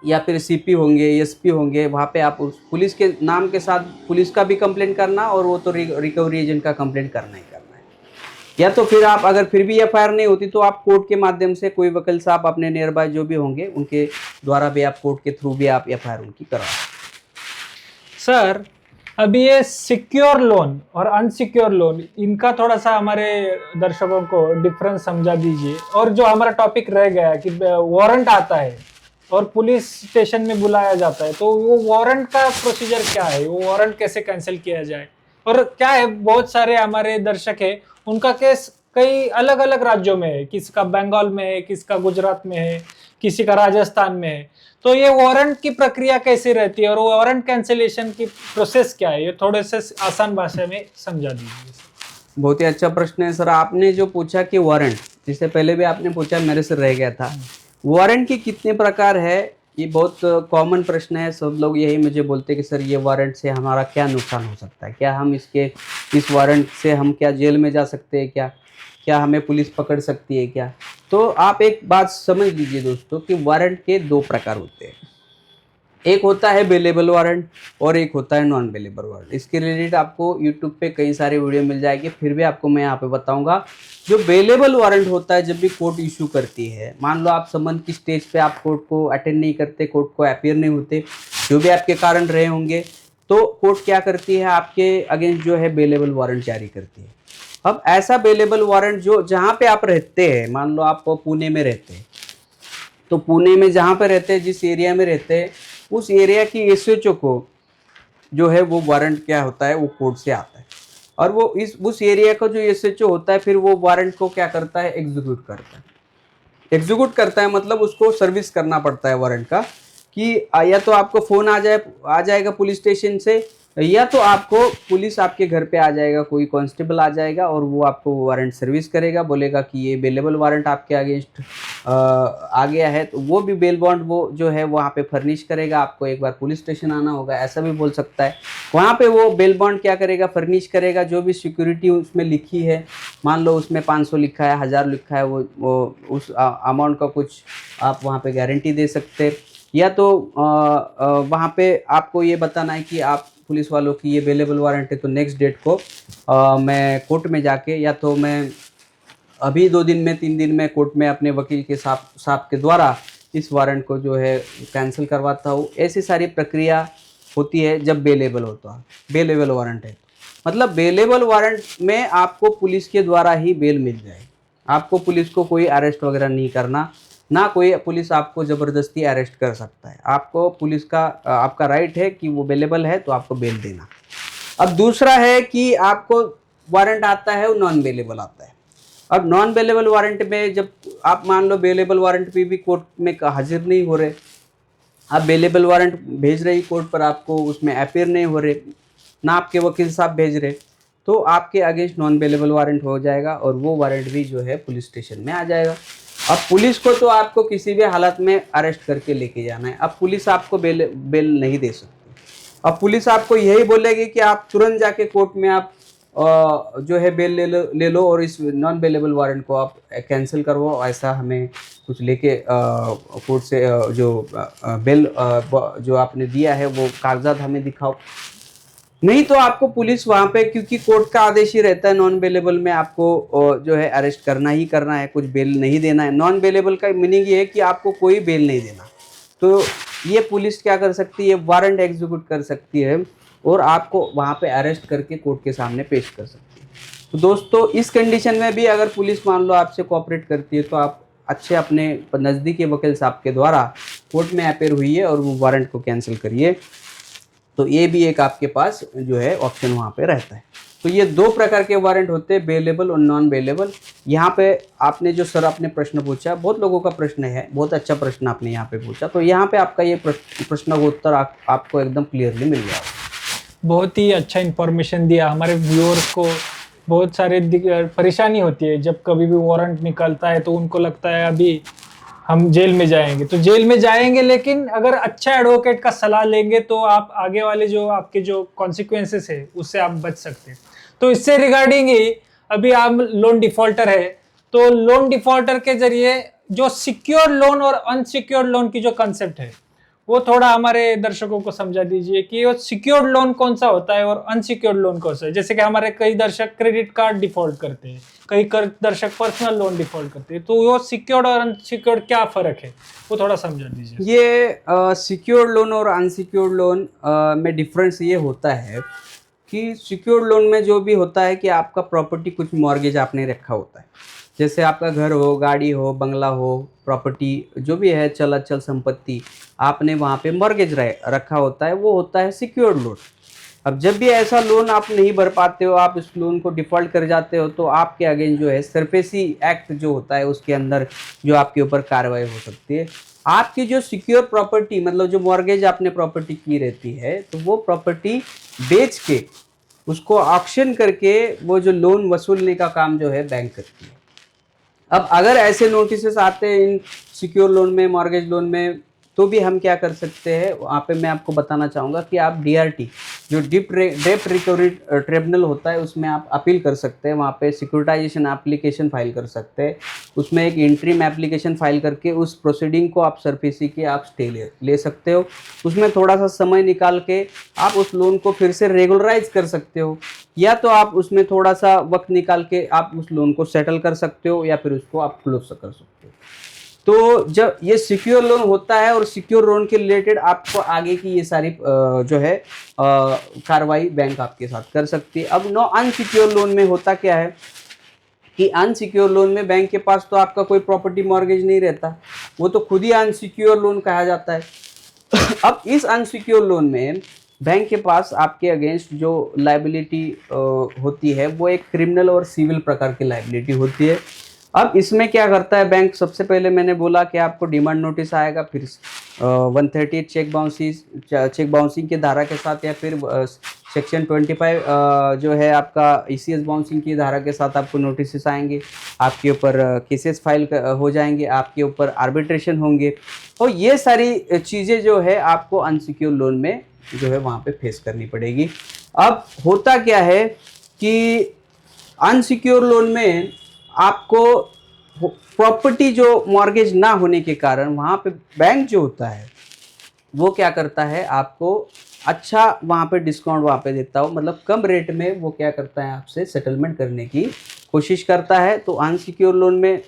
या फिर सीपी होंगे, एसपी होंगे, वहाँ पे आप उस पुलिस के नाम के साथ पुलिस का भी कंप्लेंट करना और वो तो रिकवरी एजेंट का कंप्लेंट करना ही करना है। या तो फिर आप अगर फिर भी एफआईआर नहीं होती तो आप कोर्ट के माध्यम से कोई वकील साहब अपने नियर बाय जो भी होंगे उनके द्वारा भी आप कोर्ट के थ्रू भी आप एफआईआर उनकी करा। सर अभी ये सिक्योर लोन और अनसिक्योर लोन, इनका थोड़ा सा हमारे दर्शकों को डिफरेंस समझा दीजिए। और जो हमारा टॉपिक रह गया कि वारंट आता है और पुलिस स्टेशन में बुलाया जाता है, तो वो वारंट का प्रोसीजर क्या है, वो वारंट कैसे कैंसिल किया जाए। और क्या है, बहुत सारे हमारे दर्शक है उनका केस कई अलग अलग राज्यों में है, किसी का बंगाल में है, किसी का गुजरात में है, किसी का राजस्थान में है। तो ये वारंट की प्रक्रिया कैसी रहती है और वारंट कैंसिलेशन की प्रोसेस क्या है, ये थोड़े से आसान भाषा में समझा दीजिए। बहुत ही अच्छा प्रश्न है सर। आपने जो पूछा कि वारंट, इससे पहले भी आपने पूछा, मेरे से रह गया था, वारंट के कितने प्रकार है, ये बहुत कॉमन प्रश्न है। सब लोग यही मुझे बोलते हैं कि सर ये वारंट से हमारा क्या नुकसान हो सकता है, क्या हम इस वारंट से हम क्या जेल में जा सकते हैं, क्या हमें पुलिस पकड़ सकती है क्या। तो आप एक बात समझ लीजिए दोस्तों कि वारंट के दो प्रकार होते हैं। एक होता है बेलेबल वारंट और एक होता है नॉन बेलेबल वारंट। इसके रिलेटेड आपको यूट्यूब पे कई सारे वीडियो मिल जाएंगे, फिर भी आपको मैं यहाँ पे बताऊंगा। जो बेलेबल वारंट होता है, जब भी कोर्ट इशू करती है, मान लो आप समन की स्टेज पे आप कोर्ट को अटेंड नहीं करते, कोर्ट को अपीयर नहीं होते, जो भी आपके कारण रहे होंगे, तो कोर्ट क्या करती है, आपके अगेंस्ट जो है बेलेबल वारंट जारी करती है। अब ऐसा बेलेबल वारंट जो जहाँ पे आप रहते हैं, मान लो आप पुणे में रहते हैं, तो पुणे में जहाँ पे रहते हैं, जिस एरिया में रहते हैं, उस एरिया की एसएचओ को जो है वो वारंट क्या होता है, वो कोर्ट से आता है और वो उस एरिया का जो एसएचओ होता है, फिर वो वारंट को क्या करता है, एग्जीक्यूट करता है। एग्जीक्यूट करता है मतलब उसको सर्विस करना पड़ता है वारंट का, कि या तो आपको फोन आ जाएगा पुलिस स्टेशन से, या तो आपको पुलिस आपके घर पे आ जाएगा, कोई कांस्टेबल आ जाएगा और वो आपको वारंट सर्विस करेगा, बोलेगा कि ये बेलेबल वारंट आपके अगेंस्ट आ गया है, तो वो भी बेल बॉन्ड वो जो है वहाँ पे फर्निश करेगा। आपको एक बार पुलिस स्टेशन आना होगा, ऐसा भी बोल सकता है। वहाँ पे वो बेल बॉन्ड क्या करेगा, फर्निश करेगा। जो भी सिक्योरिटी उसमें लिखी है, मान लो उसमें 500 लिखा है, 1000 लिखा है, वो उस अमाउंट का कुछ आप वहाँ पे गारंटी दे सकते हैं। या तो वहाँ पे आपको ये बताना है कि आप पुलिस वालों की ये बेलेबल वारंट है, तो नेक्स्ट डेट को मैं कोर्ट में जाके, या तो मैं अभी 2 दिन में 3 दिन में कोर्ट में अपने वकील के साहब के द्वारा इस वारंट को जो है कैंसिल करवाता हूँ। ऐसी सारी प्रक्रिया होती है जब बेलेबल होता है, बेलेबल वारंट है। मतलब बेलेबल वारंट में आपको पुलिस के द्वारा ही बेल मिल जाए, आपको पुलिस को कोई अरेस्ट वगैरह नहीं करना, ना कोई पुलिस आपको ज़बरदस्ती अरेस्ट कर सकता है। आपको पुलिस का आपका राइट है कि वो बेलेबल है तो आपको बेल देना। अब दूसरा है कि आपको वारंट आता है, वो नॉन बेलेबल आता है। अब नॉन बेलेबल वारंट में जब आप मान लो बेलेबल वारंट पे भी कोर्ट में हाजिर नहीं हो रहे, आप बेलेबल वारंट भेज रहे कोर्ट पर, आपको उसमें अपीयर नहीं हो रहे, ना आपके वकील साहब भेज रहे, तो आपके अगेंस्ट नॉन बेलेबल वारंट हो जाएगा और वो वारंट भी जो है पुलिस स्टेशन में आ जाएगा। अब पुलिस को तो आपको किसी भी हालत में अरेस्ट करके लेके जाना है। अब पुलिस आपको बेल नहीं दे सकती। अब पुलिस आपको यही बोलेगी कि आप तुरंत जाके कोर्ट में आप जो है बेल ले लो और इस नॉन बेलेबल वारंट को आप कैंसिल करवाओ, ऐसा हमें कुछ लेके कोर्ट से जो बेल जो आपने दिया है वो कागजात हमें दिखाओ। नहीं तो आपको पुलिस वहां पे, क्योंकि कोर्ट का आदेश ही रहता है नॉन बेलेबल में आपको जो है अरेस्ट करना ही करना है, कुछ बेल नहीं देना है। नॉन बेलेबल का मीनिंग ये है कि आपको कोई बेल नहीं देना। तो ये पुलिस क्या कर सकती है, वारंट एग्जीक्यूट कर सकती है और आपको वहां पे अरेस्ट करके कोर्ट के सामने पेश कर सकती है। तो दोस्तों इस कंडीशन में भी अगर पुलिस मान लो आपसे कोऑपरेट करती है तो आप अच्छे अपने नज़दीकी वकील साहब के द्वारा कोर्ट में अपेयर हुई है और वो वारंट को कैंसिल करिए। तो ये भी एक आपके पास जो है ऑप्शन वहाँ पे रहता है। तो ये दो प्रकार के वारंट होते हैं, बेलेबल और नॉन बेलेबल। यहाँ पे आपने जो सर आपने प्रश्न पूछा, बहुत लोगों का प्रश्न है, बहुत अच्छा प्रश्न आपने यहाँ पे पूछा। तो यहाँ पे आपका ये प्रश्न का उत्तर आपको एकदम क्लियरली मिल गया। बहुत ही अच्छा इन्फॉर्मेशन दिया हमारे व्यूअर्स को। बहुत सारे परेशानी होती है जब कभी भी वारंट निकलता है तो उनको लगता है अभी हम जेल में जाएंगे, तो जेल में जाएंगे, लेकिन अगर अच्छा एडवोकेट का सलाह लेंगे तो आप आगे वाले जो आपके जो कॉन्सिक्वेंसेस है उससे आप बच सकते हैं। तो इससे रिगार्डिंग ही अभी आप लोन डिफॉल्टर है, तो लोन डिफॉल्टर के जरिए जो सिक्योर लोन और अनसिक्योर्ड लोन की जो कंसेप्ट है वो थोड़ा हमारे दर्शकों को समझा दीजिए कि वो सिक्योर्ड लोन कौन सा होता है और अनसिक्योर्ड लोन कौन सा है। जैसे कि हमारे कई दर्शक क्रेडिट कार्ड डिफॉल्ट करते हैं, कई दर्शक पर्सनल लोन डिफॉल्ट करते हैं, तो वो सिक्योर्ड और अनसिक्योर्ड क्या फर्क है वो थोड़ा समझा दीजिए। ये सिक्योर्ड लोन और अनसिक्योर्ड लोन में डिफरेंस ये होता है कि सिक्योर्ड लोन में जो भी होता है कि आपका प्रॉपर्टी कुछ मॉर्गेज आपने रखा होता है, जैसे आपका घर हो, गाड़ी हो, बंगला हो, प्रॉपर्टी जो भी है, चल अचल संपत्ति आपने वहाँ पे मॉर्गेज रखा होता है, वो होता है सिक्योर्ड लोन। अब जब भी ऐसा लोन आप नहीं भर पाते हो, आप इस लोन को डिफॉल्ट कर जाते हो, तो आपके अगेंस्ट जो है सरफेसी एक्ट जो होता है उसके अंदर जो आपके ऊपर कार्रवाई हो सकती है। आपकी जो सिक्योर प्रॉपर्टी मतलब जो मॉर्गेज आपने प्रॉपर्टी की रहती है, तो वो प्रॉपर्टी बेच के उसको ऑक्शन करके वो जो लोन वसूलने का काम जो है बैंक करती है। अब अगर ऐसे नोटिसेस आते हैं इन सिक्योर लोन में, मॉर्गेज लोन में, तो भी हम क्या कर सकते हैं, वहाँ पे मैं आपको बताना चाहूँगा कि आप DRT जो डेप्ट रिकवरी ट्रिब्यूनल होता है उसमें आप अपील कर सकते हैं। वहाँ पे सिक्योरिटाइजेशन एप्लीकेशन फाइल कर सकते हैं, उसमें एक इंट्रीम एप्लीकेशन फाइल करके उस प्रोसीडिंग को आप सरफेसी के आप स्टे ले सकते हो। उसमें थोड़ा सा समय निकाल के आप उस लोन को फिर से रेगुलराइज कर सकते हो, या तो आप उसमें थोड़ा सा वक्त निकाल के आप उस लोन को सेटल कर सकते हो, या फिर उसको आप क्लोज कर सकते हो। तो जब ये सिक्योर लोन होता है और सिक्योर लोन के रिलेटेड आपको आगे की ये सारी जो है कार्रवाई बैंक आपके साथ कर सकती है। अब अनसिक्योर लोन में होता क्या है कि अनसिक्योर लोन में बैंक के पास तो आपका कोई प्रॉपर्टी मॉर्गेज नहीं रहता, वो तो खुद ही अनसिक्योर लोन कहा जाता है। अब इस अनसिक्योर लोन में बैंक के पास आपके अगेंस्ट जो लायबिलिटी होती है वो एक क्रिमिनल और सिविल प्रकार की लायबिलिटी होती है। अब इसमें क्या करता है बैंक, सबसे पहले मैंने बोला कि आपको डिमांड नोटिस आएगा, फिर 138 चेक बाउंसिंग के धारा के साथ, या फिर सेक्शन 25 जो है आपका ECS बाउंसिंग की धारा के साथ आपको नोटिस आएंगे, आपके ऊपर केसेस फाइल हो जाएंगे, आपके ऊपर आर्बिट्रेशन होंगे, और ये सारी चीज़ें जो है आपको अनसिक्योर लोन में जो है वहाँ पे फेस करनी पड़ेगी। अब होता क्या है कि अनसिक्योर लोन में आपको प्रॉपर्टी जो मॉर्गेज ना होने के कारण वहाँ पे बैंक जो होता है वो क्या करता है, आपको अच्छा वहाँ पे डिस्काउंट वहाँ पे देता हो, मतलब कम रेट में वो क्या करता है आपसे सेटलमेंट करने की कोशिश करता है। तो अनसिक्योर लोन में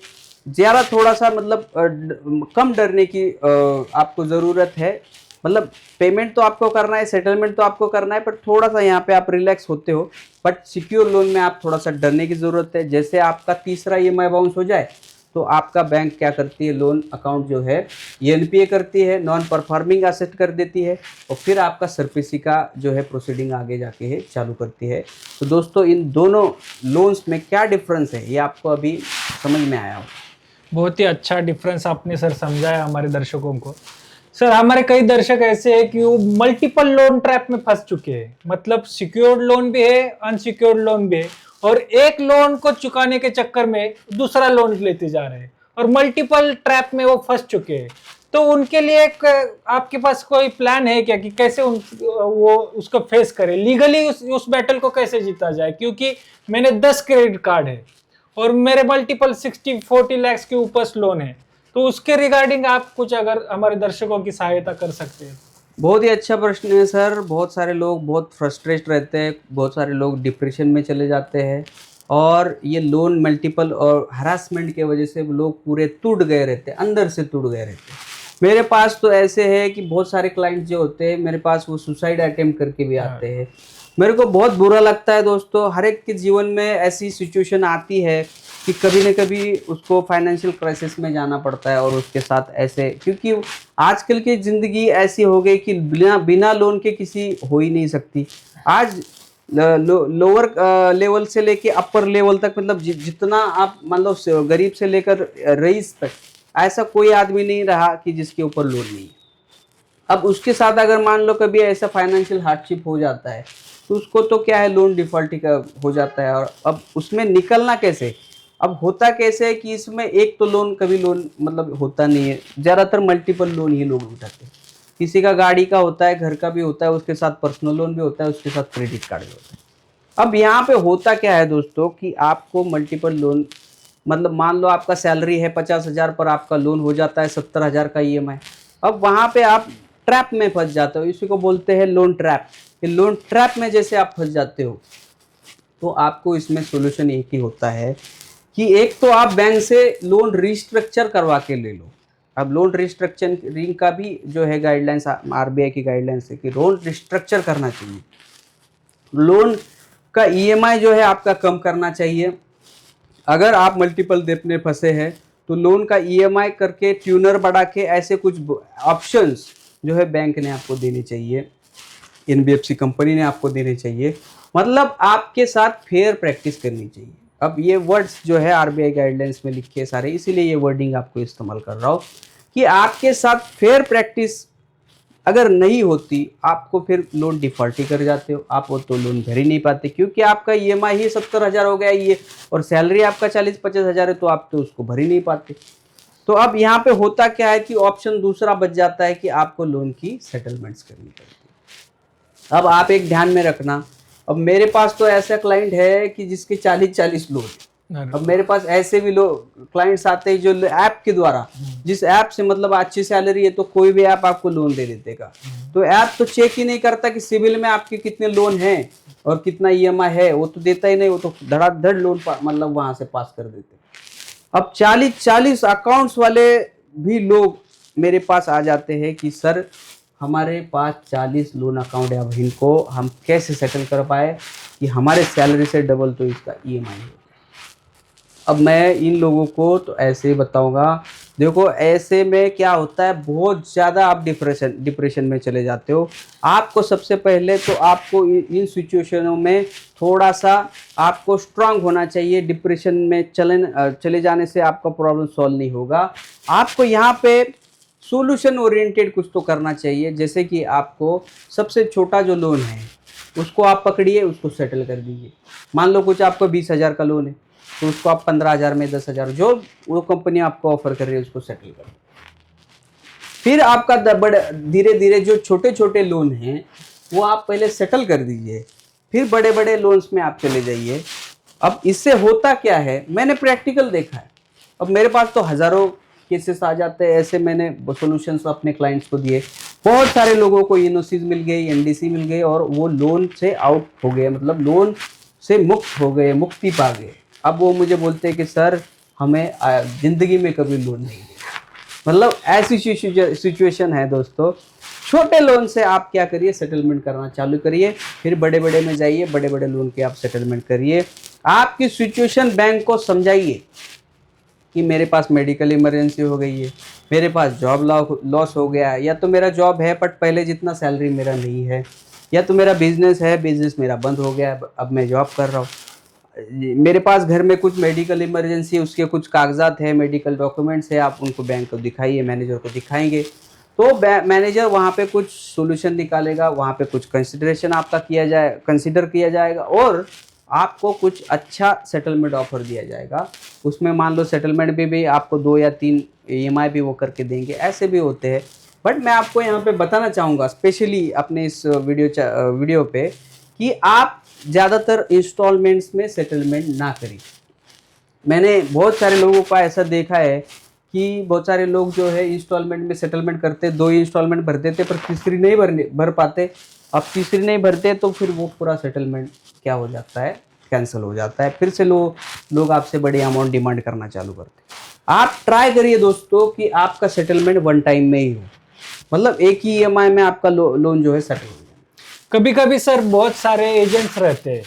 ज़्यादा थोड़ा सा मतलब कम डरने की आपको ज़रूरत है, मतलब पेमेंट तो आपको करना है, सेटलमेंट तो आपको करना है, पर थोड़ा सा यहाँ पे आप रिलैक्स होते हो। बट सिक्योर लोन में आप थोड़ा सा डरने की ज़रूरत है। जैसे आपका तीसरा EMI बाउंस हो जाए तो आपका बैंक क्या करती है, लोन अकाउंट जो है NPA करती है, नॉन परफॉर्मिंग एसेट कर देती है, और फिर आपका सरफेसी का जो है प्रोसीडिंग आगे जाके है चालू करती है। तो दोस्तों इन दोनों लोन्स में क्या डिफरेंस है ये आपको अभी समझ में आया हो। बहुत ही अच्छा डिफरेंस आपने सर समझाया हमारे दर्शकों को। सर हमारे कई दर्शक ऐसे हैं कि वो मल्टीपल लोन ट्रैप में फंस चुके हैं, मतलब सिक्योर्ड लोन भी है, अनसिक्योर्ड लोन भी है, और एक लोन को चुकाने के चक्कर में दूसरा लोन लेते जा रहे हैं और मल्टीपल ट्रैप में वो फंस चुके हैं। तो उनके लिए एक आपके पास कोई प्लान है क्या कि कैसे वो उसको फेस करें लीगली, उस बैटल को कैसे जीता जाए? क्योंकि मैंने 10 क्रेडिट कार्ड है और मेरे मल्टीपल 60-40 लाख के ऊपर लोन है, तो उसके रिगार्डिंग आप कुछ अगर हमारे दर्शकों की सहायता कर सकते हैं। बहुत ही अच्छा प्रश्न है सर। बहुत सारे लोग बहुत फ्रस्ट्रेट रहते हैं, बहुत सारे लोग डिप्रेशन में चले जाते हैं और ये लोन मल्टीपल और हरासमेंट की वजह से लोग पूरे टूट गए रहते हैं, अंदर से टूट गए रहते हैं। मेरे पास तो ऐसे है कि बहुत सारे क्लाइंट जो होते हैं मेरे पास वो सुसाइड अटेम्प्ट करके भी आते हैं। मेरे को बहुत बुरा लगता है दोस्तों, हर एक के जीवन में ऐसी सिचुएशन आती है कि कभी न कभी उसको फाइनेंशियल क्राइसिस में जाना पड़ता है और उसके साथ ऐसे, क्योंकि आजकल की ज़िंदगी ऐसी हो गई कि बिना बिना लोन के किसी हो ही नहीं सकती। आज लोअर लेवल से लेके अपर लेवल तक, मतलब जितना आप मान लो गरीब से लेकर रईस तक, ऐसा कोई आदमी नहीं रहा कि जिसके ऊपर लोन नहीं है। अब उसके साथ अगर मान लो कभी ऐसा फाइनेंशियल हार्डशिप हो जाता है तो उसको तो क्या है, लोन डिफॉल्ट का हो जाता है। और अब उसमें निकलना कैसे, अब होता कैसे है कि इसमें एक तो लोन, कभी लोन मतलब होता नहीं है, ज़्यादातर मल्टीपल लोन ही लोग उठाते हैं। किसी का गाड़ी का होता है, घर का भी होता है, उसके साथ पर्सनल लोन भी होता है, उसके साथ क्रेडिट कार्ड भी होता है। अब यहाँ पे होता क्या है दोस्तों कि आपको मल्टीपल लोन, मतलब मान लो आपका सैलरी है 50,000 पर आपका लोन हो जाता है 70,000 का ईएमआई। अब वहाँ पे आप ट्रैप में फंस जाते हो, इसी को बोलते हैं लोन ट्रैप। ये लोन ट्रैप में जैसे आप फंस जाते हो तो आपको इसमें सोल्यूशन एक ही होता है कि एक तो आप बैंक से लोन रिस्ट्रक्चर करवा के ले लो। अब लोन रिस्ट्रक्चरिंग का भी जो है गाइडलाइंस, आरबीआई की गाइडलाइंस है कि लोन रिस्ट्रक्चर करना चाहिए। लोन का ईएमआई जो है आपका कम करना चाहिए। अगर आप मल्टीपल डेट में फंसे हैं तो लोन का ईएमआई करके, ट्यूनर बढ़ा के, ऐसे कुछ ऑप्शंस जो है बैंक ने आपको देने चाहिए, एनबीएफसी कंपनी ने आपको देने चाहिए। मतलब आपके साथ फेयर प्रैक्टिस करनी चाहिए। अब ये वर्ड्स जो है आरबीआई गाइडलाइंस में लिखे सारे, इसीलिए ये वर्डिंग आपको इस्तेमाल कर रहा हूँ कि आपके साथ फेयर प्रैक्टिस अगर नहीं होती, आपको फिर लोन डिफॉल्ट ही कर जाते हो, आप वो तो लोन भर ही नहीं पाते, क्योंकि आपका ईएमआई ही 70,000 हो गया ये, और सैलरी आपका 40-50 हज़ार है, तो आप तो उसको भर ही नहीं पाते। तो अब यहाँ पे होता क्या है कि ऑप्शन दूसरा बच जाता है कि आपको लोन की सेटलमेंट्स करनी पड़ती है। अब आप एक ध्यान में रखना, अब मेरे पास तो ऐसा क्लाइंट है कि जिसके 40-40 लोन। अब मेरे पास ऐसे भी लोग क्लाइंट्स आते हैं जो ऐप के द्वारा, जिस ऐप से मतलब अच्छी सैलरी है तो कोई भी ऐप आपको लोन दे देगा। तो ऐप तो चेक ही नहीं करता कि सिविल में आपके कितने लोन हैं और कितना ईएमआई है, वो तो देता ही नहीं, वो तो धड़ाधड़ लोन मतलब वहां से पास कर देते। अब 40-40 अकाउंट्स वाले भी लोग मेरे पास आ जाते हैं कि सर हमारे पास 40 लोन अकाउंट है, अब इनको हम कैसे सेटल कर पाए कि हमारे सैलरी से डबल तो इसका ईएमआई है। अब मैं इन लोगों को तो ऐसे ही बताऊंगा, देखो ऐसे में क्या होता है, बहुत ज़्यादा आप डिप्रेशन में चले जाते हो। आपको सबसे पहले तो आपको इन सिचुएशनों में थोड़ा सा आपको स्ट्रांग होना चाहिए। डिप्रेशन में चले जाने से आपका प्रॉब्लम सॉल्व नहीं होगा। आपको यहाँ पे सोल्यूशन ओरिएंटेड कुछ तो करना चाहिए, जैसे कि आपको सबसे छोटा जो लोन है उसको आप पकड़िए, उसको सेटल कर दीजिए। मान लो कुछ आपको 20,000 का लोन है तो उसको आप 15,000 में, 10,000 जो वो कंपनी आपको ऑफर कर रही है उसको सेटल करो। फिर आपका धीरे धीरे जो छोटे छोटे लोन हैं वो आप पहले सेटल कर दीजिए, फिर बड़े बड़े लोन्स में आप चले जाइए। अब इससे होता क्या है, मैंने प्रैक्टिकल देखा है। अब मेरे पास तो हज़ारों केसेस आ जाते हैं ऐसे, मैंने सोल्यूशंस अपने क्लाइंट्स को दिए। बहुत सारे लोगों को एनओसीज मिल गई, एनडीसी मिल गई और वो लोन से आउट हो गए, मतलब लोन से मुक्त हो गए, मुक्ति पा गए। अब वो मुझे बोलते हैं कि सर हमें ज़िंदगी में कभी लोन नहीं देगा। मतलब ऐसी सिचुएशन है दोस्तों। छोटे लोन से आप क्या करिए, सेटलमेंट करना चालू करिए, फिर बड़े बड़े में जाइए, बड़े बड़े लोन के आप सेटलमेंट करिए। आपकी सिचुएशन बैंक को समझाइए कि मेरे पास मेडिकल इमरजेंसी हो गई है, मेरे पास जॉब लॉस हो गया है, या तो मेरा जॉब है बट पहले जितना सैलरी मेरा नहीं है, या तो मेरा बिजनेस है, बिजनेस मेरा बंद हो गया है, अब मैं जॉब कर रहा हूँ, मेरे पास घर में कुछ मेडिकल इमरजेंसी, उसके कुछ कागजात है, मेडिकल डॉक्यूमेंट्स है, आप उनको बैंक को दिखाइए, मैनेजर को दिखाएंगे तो मैनेजर वहाँ पे कुछ सॉल्यूशन निकालेगा, वहाँ पे कुछ कंसिडरेशन आपका कंसिडर किया जाएगा और आपको कुछ अच्छा सेटलमेंट ऑफर दिया जाएगा। उसमें मान लो सेटलमेंट भी आपको 2 या 3 ईएमआई भी वो करके देंगे, ऐसे भी होते हैं। बट मैं आपको यहाँ पे बताना चाहूँगा स्पेशली अपने इस वीडियो पे कि आप ज़्यादातर इंस्टॉलमेंट्स में सेटलमेंट ना करें। मैंने बहुत सारे लोगों का ऐसा देखा है कि बहुत सारे लोग जो है इंस्टॉलमेंट में सेटलमेंट करते, 2 ही इंस्टॉलमेंट भर देते पर तीसरी नहीं भर पाते। अब तीसरी नहीं भरते तो फिर वो पूरा सेटलमेंट क्या हो जाता है, कैंसिल हो जाता है। फिर से लोग आपसे बड़ी अमाउंट डिमांड करना चालू करते हैं। आप ट्राई करिए दोस्तों कि आपका सेटलमेंट वन टाइम में ही हो, मतलब एक ही ईएमआई में आपका लोन जो है सेटल हो जाए। कभी कभी सर बहुत सारे एजेंट्स रहते हैं,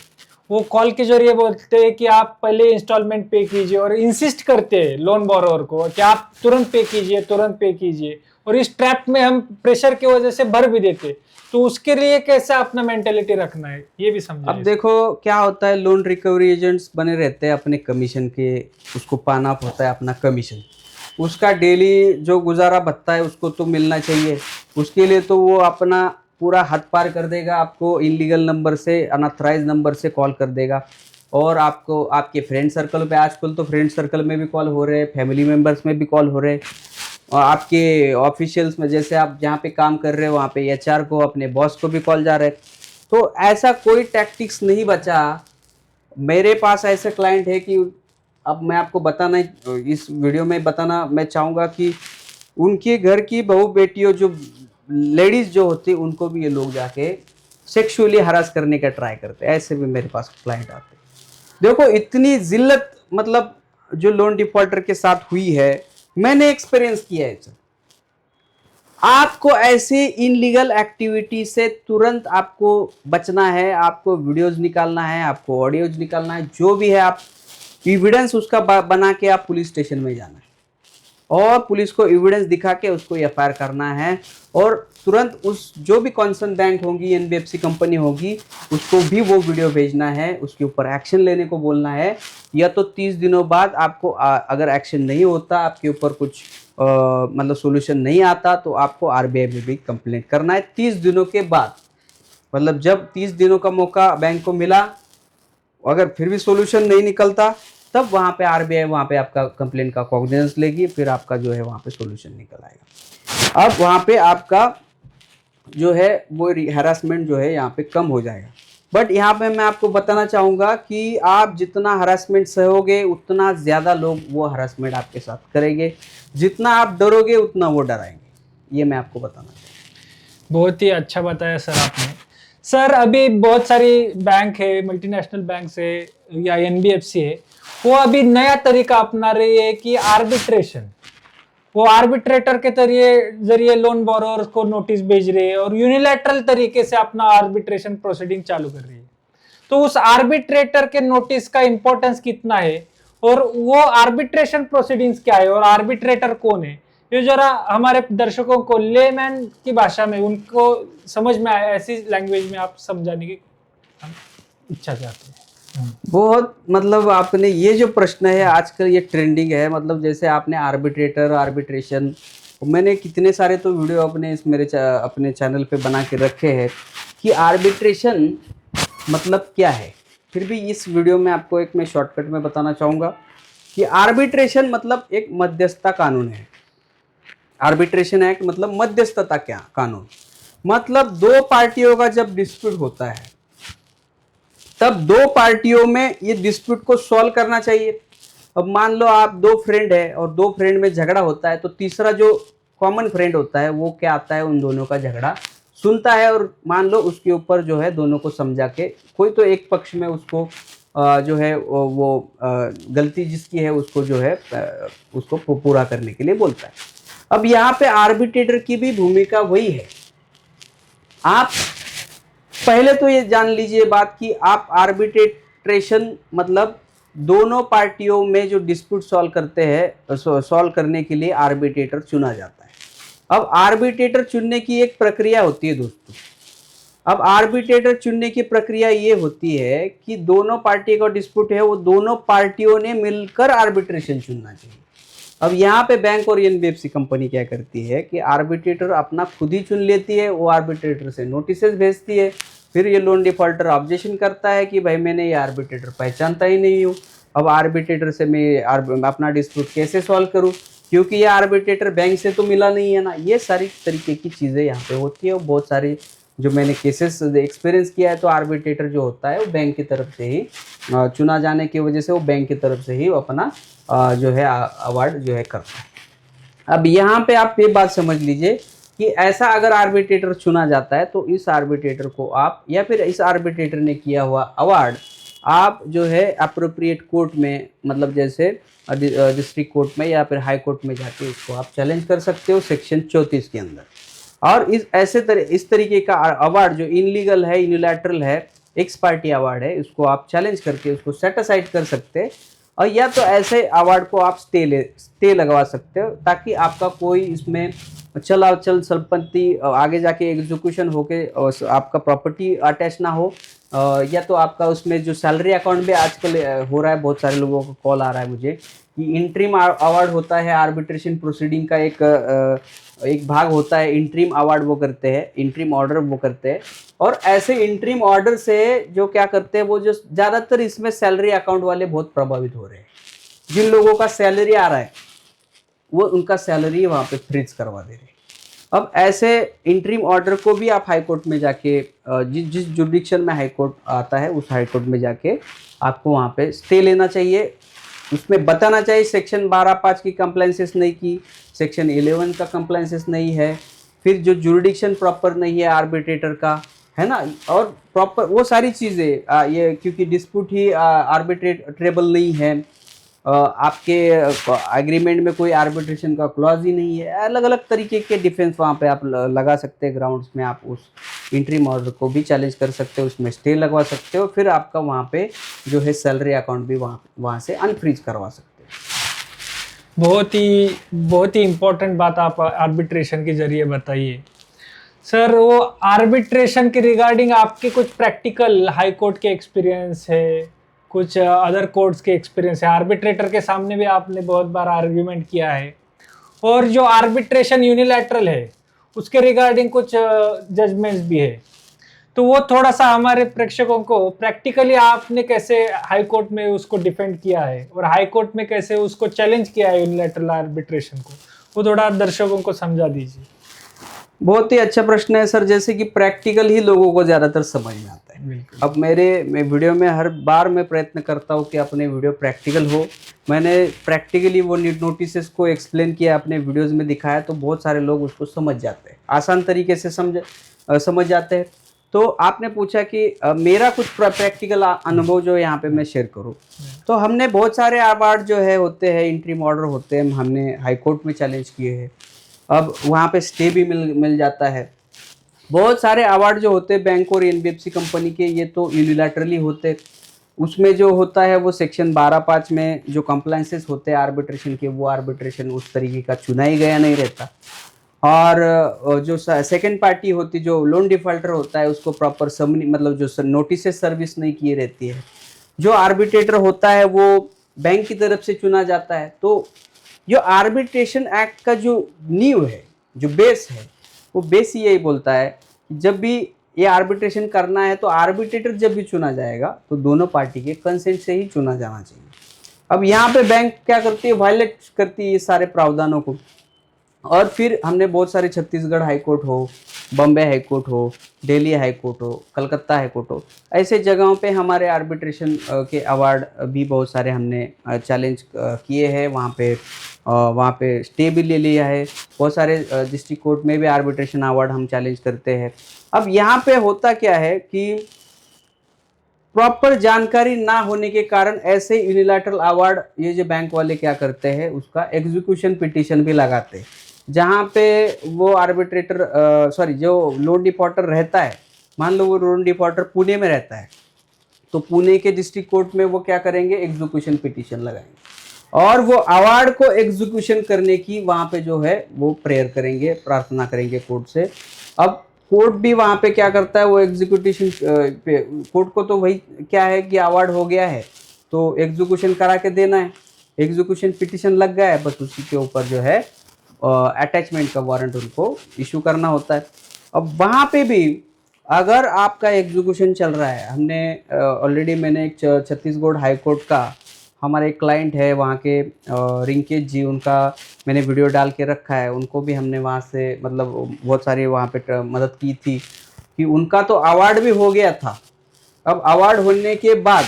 वो कॉल के जरिए बोलते हैं कि आप पहले इंस्टॉलमेंट पे कीजिए और इंसिस्ट करते हैं लोन बोरोवर को कि आप तुरंत पे कीजिए, तुरंत पे कीजिए, और इस ट्रैप में हम प्रेशर की वजह से भर भी देते। तो उसके लिए कैसे अपना मेंटेलिटी रखना है ये भी समझिए। अब देखो क्या होता है, लोन रिकवरी एजेंट्स बने रहते हैं अपने कमीशन के, उसको पाना होता है अपना कमीशन, उसका डेली जो गुजारा भत्ता है उसको तो मिलना चाहिए। उसके लिए तो वो अपना पूरा हद पार कर देगा, आपको इलीगल नंबर से, अनऑथराइज नंबर से कॉल कर देगा। और आपको आपके फ्रेंड सर्कल पे, आजकल तो फ्रेंड सर्कल में भी कॉल हो रहे हैं, फैमिली मेम्बर्स में भी कॉल हो रहे हैं, और आपके ऑफिशियल्स में, जैसे आप जहाँ पे काम कर रहे हो वहाँ पे एचआर को, अपने बॉस को भी कॉल जा रहे हैं। तो ऐसा कोई टैक्टिक्स नहीं बचा। मेरे पास ऐसे क्लाइंट है कि अब मैं आपको बताना, इस वीडियो में बताना मैं चाहूँगा कि उनके घर की बहू बेटियों, जो लेडीज़ जो होती है, उनको भी ये लोग जाके सेक्सुअली हरास करने का ट्राई करते हैं। ऐसे भी मेरे पास क्लाइंट आते हैं। देखो इतनी जिल्लत मतलब जो लोन डिफॉल्टर के साथ हुई है, मैंने एक्सपीरियंस किया है सर। आपको ऐसे इनलीगल एक्टिविटी से तुरंत आपको बचना है। आपको वीडियोस निकालना है, आपको ऑडियोज निकालना है, जो भी है आप एविडेंस उसका बना के आप पुलिस स्टेशन में जाना है और पुलिस को एविडेंस दिखा के उसको एफआईआर करना है। और तुरंत उस जो भी कॉन्सर्न बैंक होगी, एनबीएफसी कंपनी होगी, उसको भी वो वीडियो भेजना है, उसके ऊपर एक्शन लेने को बोलना है। या तो 30 दिनों बाद आपको अगर एक्शन नहीं होता, आपके ऊपर कुछ मतलब सोल्यूशन नहीं आता, तो आपको आरबीआई में भी कंप्लेंट करना है 30 दिनों के बाद। मतलब जब 30 दिनों का मौका बैंक को मिला, अगर फिर भी सोल्यूशन नहीं निकलता, तब वहाँ पे आरबीआई वहाँ पे आपका कंप्लेंट का कॉग्निजेंस लेगी, फिर आपका जो है वहाँ पे सोल्यूशन निकल आएगा। अब वहाँ पे आपका जो है वो हरासमेंट जो है यहाँ पे कम हो जाएगा। बट यहाँ पे मैं आपको बताना चाहूँगा कि आप जितना हरासमेंट सहोगे, उतना ज़्यादा लोग वो हरासमेंट आपके साथ करेंगे। जितना आप डरोगे उतना वो डराएंगे। ये मैं आपको बताना चाहूँगा। बहुत ही अच्छा बताया सर आपने। सर अभी बहुत सारी बैंक है, मल्टीनेशनल बैंक है या एनबीएफसी है, वो अभी नया तरीका अपना रही है कि आर्बिट्रेशन, वो आर्बिट्रेटर के जरिए लोन बोरोवर को नोटिस भेज रही है और यूनिलैटरल तरीके से अपना आर्बिट्रेशन प्रोसीडिंग चालू कर रही है। तो उस आर्बिट्रेटर के नोटिस का इंपॉर्टेंस कितना है और वो आर्बिट्रेशन प्रोसीडिंग्स क्या है और आर्बिट्रेटर कौन है, ये जरा हमारे दर्शकों को लेमैन की भाषा में उनको समझ में आए, ऐसी लैंग्वेज में आप समझाने की हम इच्छा चाहते हैं। बहुत मतलब आपने ये जो प्रश्न है आजकल ये ट्रेंडिंग है। मतलब जैसे आपने आर्बिट्रेटर, आर्बिट्रेशन, मैंने कितने सारे तो वीडियो अपने अपने चैनल पे बना के रखे हैं कि आर्बिट्रेशन मतलब क्या है। फिर भी इस वीडियो में आपको एक मैं शॉर्टकट में बताना चाहूँगा कि आर्बिट्रेशन मतलब एक मध्यस्थता कानून है। आर्बिट्रेशन एक्ट मतलब मध्यस्थता क्या कानून, मतलब दो पार्टियों का जब डिस्प्यूट होता है, तब दो पार्टियों में ये डिस्प्यूट को सॉल्व करना चाहिए। अब मान लो आप दो फ्रेंड है और दो फ्रेंड में झगड़ा होता है, तो तीसरा जो कॉमन फ्रेंड होता है वो क्या आता है, उन दोनों का झगड़ा सुनता है और मान लो उसके ऊपर जो है दोनों को समझा के, कोई तो एक पक्ष में उसको जो है वो गलती जिसकी है उसको जो है उसको पूरा करने के लिए बोलता है। अब यहाँ पे आर्बिट्रेटर की भी भूमिका वही है। आप पहले तो ये जान लीजिए बात कि आप आर्बिट्रेशन मतलब दोनों पार्टियों में जो डिस्प्यूट सॉल्व करते हैं, सॉल्व करने के लिए आर्बिट्रेटर चुना जाता है। अब आर्बिट्रेटर चुनने की एक प्रक्रिया होती है दोस्तों। अब आर्बिट्रेटर चुनने की प्रक्रिया ये होती है कि दोनों पार्टी का डिस्प्यूट है, वो दोनों पार्टियों ने मिलकर आर्बिट्रेशन चुनना चाहिए। अब यहाँ पे बैंक और एनबीएफसी कंपनी क्या करती है कि आर्बिट्रेटर अपना खुद ही चुन लेती है, वो आर्बिट्रेटर से नोटिसेस भेजती है, फिर ये लोन डिफॉल्टर ऑब्जेक्शन करता है कि भाई मैंने ये आर्बिट्रेटर पहचानता ही नहीं हूँ, अब आर्बिट्रेटर से मैं अपना डिस्प्यूट कैसे सॉल्व करूँ, क्योंकि ये आर्बिट्रेटर बैंक से तो मिला नहीं है ना। ये सारी तरीके की चीज़ें यहाँ पे होती है। और बहुत सारी जो मैंने केसेस एक्सपीरियंस किया है, तो आर्बिट्रेटर जो होता है वो बैंक की तरफ से ही चुना जाने की वजह से वो बैंक की तरफ से ही अपना जो है अवार्ड जो है करता है। अब यहाँ पे आप ये बात समझ लीजिए कि ऐसा अगर आर्बिट्रेटर चुना जाता है तो इस आर्बिट्रेटर को आप या फिर इस आर्बिट्रेटर ने किया हुआ अवार्ड आप जो है अप्रोप्रिएट कोर्ट में, मतलब जैसे डिस्ट्रिक्ट कोर्ट में या फिर हाई कोर्ट में जाके इसको आप चैलेंज कर सकते हो सेक्शन 34 के अंदर। और इस तरीके का अवार्ड जो इनलीगल है, यूनिलैटरल है, एक्स पार्टी अवार्ड है, इसको आप चैलेंज करके उसको सेट असाइड कर सकते हैं। और या तो ऐसे अवार्ड को आप स्टे लगवा सकते हो ताकि आपका कोई इसमें चल संपत्ति आगे जाके एग्जीक्यूशन होके आपका प्रॉपर्टी अटैच ना हो। या तो आपका उसमें जो सैलरी अकाउंट भी आजकल हो रहा है, बहुत सारे लोगों को कॉल आ रहा है मुझे कि इंटरिम अवार्ड होता है, आर्बिट्रेशन प्रोसीडिंग का एक भाग होता है इंटरिम अवार्ड, वो करते हैं, इंटरिम ऑर्डर वो करते हैं। और ऐसे इंटरिम ऑर्डर से जो क्या करते हैं, वो जो ज़्यादातर इसमें सैलरी अकाउंट वाले बहुत प्रभावित हो रहे हैं। जिन लोगों का सैलरी आ रहा है वो उनका सैलरी वहाँ पे फ्रीज करवा दे रहे हैं। अब ऐसे इंटरिम ऑर्डर को भी आप हाई कोर्ट में जाके जिस जुडिक्शन में हाई कोर्ट आता है उस हाई कोर्ट में जाके आपको वहाँ पे स्टे लेना चाहिए। उसमें बताना चाहिए सेक्शन 12(5) की कंप्लाइंसेस नहीं की, सेक्शन 11 का कंप्लाइंसेस नहीं है, फिर जो जुडिक्शन प्रॉपर नहीं है आर्बिट्रेटर का, है ना, और प्रॉपर वो सारी चीज़ें ये क्योंकि डिस्प्यूट ही आर्बिट्रेटेबल नहीं है, आपके एग्रीमेंट में कोई आर्बिट्रेशन का क्लॉज ही नहीं है। अलग अलग तरीके के डिफेंस वहाँ पे आप लगा सकते हैं ग्राउंड्स में। आप उस इंटरिम ऑर्डर को भी चैलेंज कर सकते हो, उसमें स्टे लगवा सकते हो, फिर आपका वहाँ पे जो है सैलरी अकाउंट भी वहाँ से अनफ्रीज करवा सकते हो। बहुत ही इम्पोर्टेंट बात आप आर्बिट्रेशन के जरिए बताइए सर। वो आर्बिट्रेशन के रिगार्डिंग आपके कुछ प्रैक्टिकल हाई कोर्ट के एक्सपीरियंस है, कुछ अदर कोर्ट्स के एक्सपीरियंस है? आर्बिट्रेटर के सामने भी आपने बहुत बार आर्ग्यूमेंट किया है, और जो आर्बिट्रेशन यूनिलैटरल है उसके रिगार्डिंग कुछ जजमेंट्स भी है। तो वो थोड़ा सा हमारे प्रेक्षकों को प्रैक्टिकली आपने कैसे हाई कोर्ट में उसको डिफेंड किया है और हाई कोर्ट में कैसे उसको चैलेंज किया है यूनिलैटरल आर्बिट्रेशन को, वो थोड़ा दर्शकों को समझा दीजिए। बहुत ही अच्छा प्रश्न है सर। जैसे कि प्रैक्टिकल ही लोगों को ज़्यादातर समझ में आता है। अब मैं वीडियो में हर बार मैं प्रयत्न करता हूँ कि अपने वीडियो प्रैक्टिकल हो। मैंने प्रैक्टिकली वो नोटिसेस को एक्सप्लेन किया, अपने वीडियोस में दिखाया, तो बहुत सारे लोग उसको समझ जाते हैं, आसान तरीके से समझ जाते हैं। तो आपने पूछा कि मेरा कुछ प्रैक्टिकल अनुभव जो यहाँ पे मैं शेयर करूँ, तो हमने बहुत सारे अवार्ड जो है होते हैं, इंटरिम ऑर्डर होते हैं, हमने हाई कोर्ट में चैलेंज किए हैं। अब वहाँ पे स्टे भी मिल जाता है। बहुत सारे अवार्ड जो होते हैं बैंक और एनबीएफसी कंपनी के, ये तो यूनिलैटरली होते। उसमें जो होता है वो सेक्शन 12(5) में जो कंप्लाइंसेस होते हैं आर्बिट्रेशन के, वो आर्बिट्रेशन उस तरीके का चुना ही गया नहीं रहता। और जो सेकंड पार्टी होती, जो लोन डिफॉल्टर होता है, उसको प्रॉपर मतलब जो नोटिस सर्विस नहीं किए रहती है। जो आर्बिट्रेटर होता है वो बैंक की तरफ से चुना जाता है। तो जो आर्बिट्रेशन एक्ट का जो नींव है, जो बेस है, वो बेस ही यही बोलता है कि जब भी ये आर्बिट्रेशन करना है तो आर्बिट्रेटर जब भी चुना जाएगा तो दोनों पार्टी के कंसेंट से ही चुना जाना चाहिए। अब यहाँ पे बैंक क्या करती है, वायलेट करती है ये सारे प्रावधानों को। और फिर हमने बहुत सारे, छत्तीसगढ़ हाई कोर्ट हो, बॉम्बे हाई कोर्ट हो, दिल्ली हाई कोर्ट हो, कलकत्ता हाई कोर्ट हो, ऐसे जगहों पे हमारे आर्बिट्रेशन के अवार्ड भी बहुत सारे हमने चैलेंज किए हैं। वहाँ पे स्टे भी ले लिया है। बहुत सारे डिस्ट्रिक्ट कोर्ट में भी आर्बिट्रेशन अवार्ड हम चैलेंज करते हैं। अब यहाँ पे होता क्या है कि प्रॉपर जानकारी ना होने के कारण ऐसे यूनिलैटरल अवार्ड ये जो बैंक वाले क्या करते हैं, उसका एग्जीक्यूशन पिटीशन भी लगाते हैं, जहाँ पे वो आर्बिट्रेटर जो लोन डिफॉल्टर रहता है, मान लो वो लोन डिफॉल्टर पुणे में रहता है, तो पुणे के डिस्ट्रिक्ट कोर्ट में वो क्या करेंगे, एग्जीक्यूशन पिटीशन लगाएंगे और वो अवार्ड को एग्जीक्यूशन करने की वहाँ पे जो है वो प्रेयर करेंगे, प्रार्थना करेंगे कोर्ट से। अब कोर्ट भी वहाँ पे क्या करता है, वो एग्जीक्यूशन कोर्ट को तो वही क्या है कि अवार्ड हो गया है तो एग्जीक्यूशन करा के देना है। एग्जीक्यूशन पिटीशन लग गया है, बस उसी के ऊपर जो है अटैचमेंट का वारंट उनको इशू करना होता है। अब वहाँ पे भी अगर आपका एग्जीक्यूशन चल रहा है, हमने ऑलरेडी मैंने एक छत्तीसगढ़ हाई कोर्ट का हमारे एक क्लाइंट है वहाँ के रिंकेश जी, उनका मैंने वीडियो डाल के रखा है। उनको भी हमने वहाँ से मतलब बहुत सारी वहाँ पे मदद की थी कि उनका तो अवार्ड भी हो गया था। अब अवार्ड होने के बाद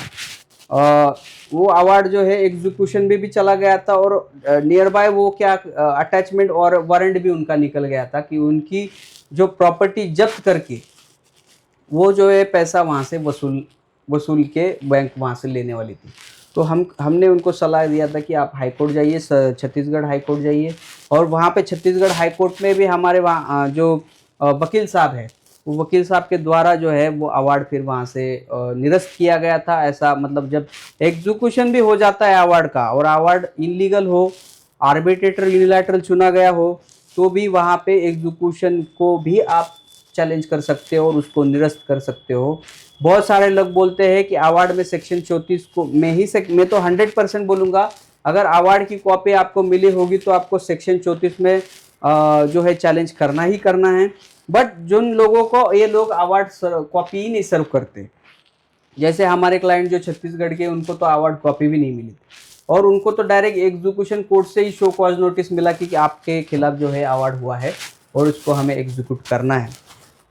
वो अवार्ड जो है एग्जीक्यूशन में भी चला गया था और नियर बाय वो क्या अटैचमेंट और वारंट भी उनका निकल गया था कि उनकी जो प्रॉपर्टी जब्त करके वो जो है पैसा वहाँ से वसूल के बैंक वहाँ से लेने वाली थी। तो हमने उनको सलाह दिया था कि आप हाई कोर्ट जाइए, छत्तीसगढ़ हाई कोर्ट जाइए, और वहाँ पे छत्तीसगढ़ हाई कोर्ट में भी हमारे वहाँ जो वकील साहब है, वो वकील साहब के द्वारा जो है वो अवार्ड फिर वहाँ से निरस्त किया गया था। ऐसा मतलब जब एग्जीक्यूशन भी हो जाता है अवार्ड का और अवार्ड इनलीगल हो, आर्बिट्रेटर यूनिलैटरल चुना गया हो, तो भी वहाँ पे एग्जीक्यूशन को भी आप चैलेंज कर सकते हो और उसको निरस्त कर सकते हो। बहुत सारे लोग बोलते हैं कि अवार्ड में सेक्शन 34 को मैं तो 100% बोलूँगा, अगर अवार्ड की कॉपी आपको मिली होगी तो आपको सेक्शन 34 में जो है चैलेंज करना ही करना है। बट जिन लोगों को ये लोग अवार्ड कॉपी ही नहीं सर्व करते, जैसे हमारे क्लाइंट जो छत्तीसगढ़ के, उनको तो अवार्ड कॉपी भी नहीं मिली और उनको तो डायरेक्ट एग्जीक्यूशन कोर्ट से ही शो कॉज नोटिस मिला कि आपके खिलाफ जो है अवार्ड हुआ है और उसको हमें एग्जीक्यूट करना है।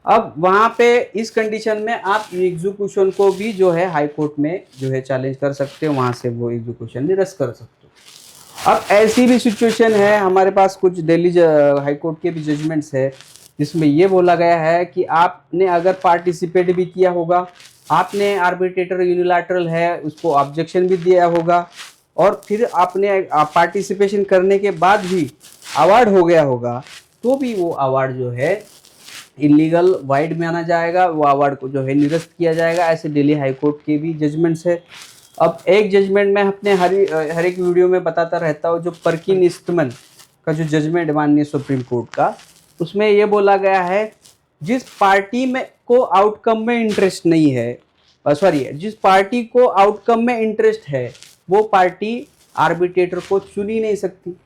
अब वहाँ पे इस कंडीशन में आप एग्जीक्यूशन को भी जो है हाई कोर्ट में जो है चैलेंज कर सकते हो, वहाँ से वो एग्जीक्यूशन निरस्त कर सकते हो। अब ऐसी भी सिचुएशन है, हमारे पास कुछ दिल्ली हाई कोर्ट के भी जजमेंट्स है जिसमें ये बोला गया है कि आपने अगर पार्टिसिपेट भी किया होगा, आपने आर्बिट्रेटर यूनिलैटरल है उसको ऑब्जेक्शन भी दिया होगा, और फिर आपने पार्टिसिपेशन करने के बाद भी अवार्ड हो गया होगा, तो भी वो अवार्ड जो है इलीगल वाइड माना जाएगा, वो अवार्ड को जो है निरस्त किया जाएगा। ऐसे दिल्ली हाई कोर्ट के भी जजमेंट्स है। अब एक जजमेंट मैं अपने हर एक वीडियो में बताता रहता हूँ, जो परकिन इस्टमन का जो जजमेंट माननीय सुप्रीम कोर्ट का, उसमें ये बोला गया है जिस पार्टी में को आउटकम में इंटरेस्ट नहीं है, जिस पार्टी को आउटकम में इंटरेस्ट है वो पार्टी आर्बिट्रेटर को चुन ही नहीं सकती।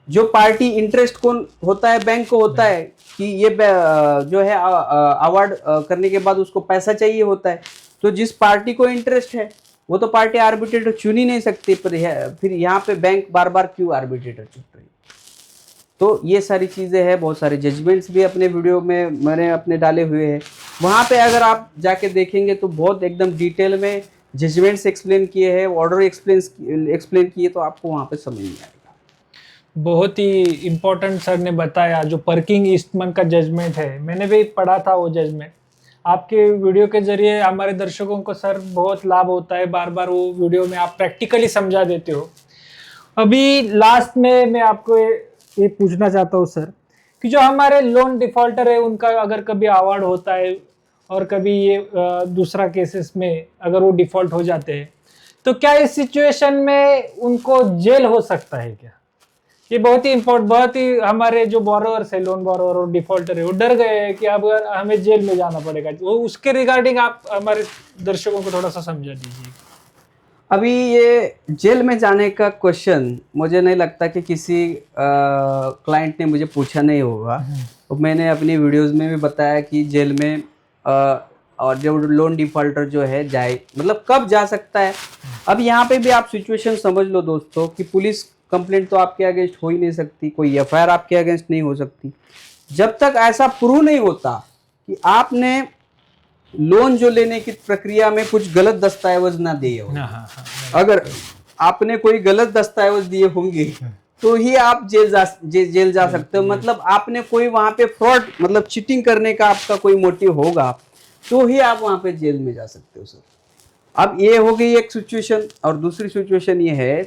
जो पार्टी इंटरेस्ट कौन होता है, बैंक को होता है कि ये जो है अवार्ड करने के बाद उसको पैसा चाहिए होता है, तो जिस पार्टी को इंटरेस्ट है वो तो पार्टी आर्बिट्रेटर चुन ही नहीं सकती, पर फिर यहाँ पे बैंक बार बार क्यों आर्बिट्रेटर चुन रही है। तो ये सारी चीज़ें हैं, बहुत सारे जजमेंट्स भी अपने वीडियो में मैंने अपने डाले हुए हैं, वहाँ पे अगर आप जाके देखेंगे तो बहुत एकदम डिटेल में जजमेंट्स एक्सप्लेन किए हैं, ऑर्डर एक्सप्लेन किए, तो आपको वहाँ पे समझ में आएगा। बहुत ही इम्पोर्टेंट सर ने बताया। जो परकिन ईस्टमन का जजमेंट है, मैंने भी पढ़ा था वो जजमेंट। आपके वीडियो के जरिए हमारे दर्शकों को सर बहुत लाभ होता है, बार बार वो वीडियो में आप प्रैक्टिकली समझा देते हो। अभी लास्ट में मैं आपको ये पूछना चाहता हूँ सर कि जो हमारे लोन डिफॉल्टर है उनका अगर कभी अवार्ड होता है और कभी ये दूसरा केसेस में अगर वो डिफॉल्ट हो जाते हैं, तो क्या इस सिचुएशन में उनको जेल हो सकता है क्या? ये बहुत ही हमारे जो बोरोवर्स है, लोन बोरोवर और डिफॉल्टर है, वो डर गए हैं कि अब अगर हमें जेल में जाना पड़ेगा, वो उसके रिगार्डिंग आप हमारे दर्शकों को थोड़ा सा समझा दीजिए। अभी ये जेल में जाने का क्वेश्चन मुझे नहीं लगता कि किसी क्लाइंट ने मुझे पूछा नहीं होगा। तो मैंने अपनी वीडियोस में भी बताया कि जेल में और जो लोन डिफॉल्टर जो है जाए, मतलब कब जा सकता है। अब यहाँ पे भी आप सिचुएशन समझ लो दोस्तों कि पुलिस कंप्लेंट तो आपके अगेंस्ट हो ही नहीं सकती, कोई एफआईआर आपके अगेंस्ट नहीं हो सकती जब तक ऐसा प्रूव नहीं होता कि आपने लोन जो लेने की प्रक्रिया में कुछ गलत दस्तावेज ना दिए हो। अगर आपने कोई गलत दस्तावेज दिए होंगे तो ही आप जेल जा सकते हो। मतलब आपने कोई वहां पे फ्रॉड, मतलब चीटिंग करने का आपका कोई मोटिव होगा तो ही आप वहां पे जेल में जा सकते हो सर। अब ये हो गई एक सिचुएशन, और दूसरी सिचुएशन ये है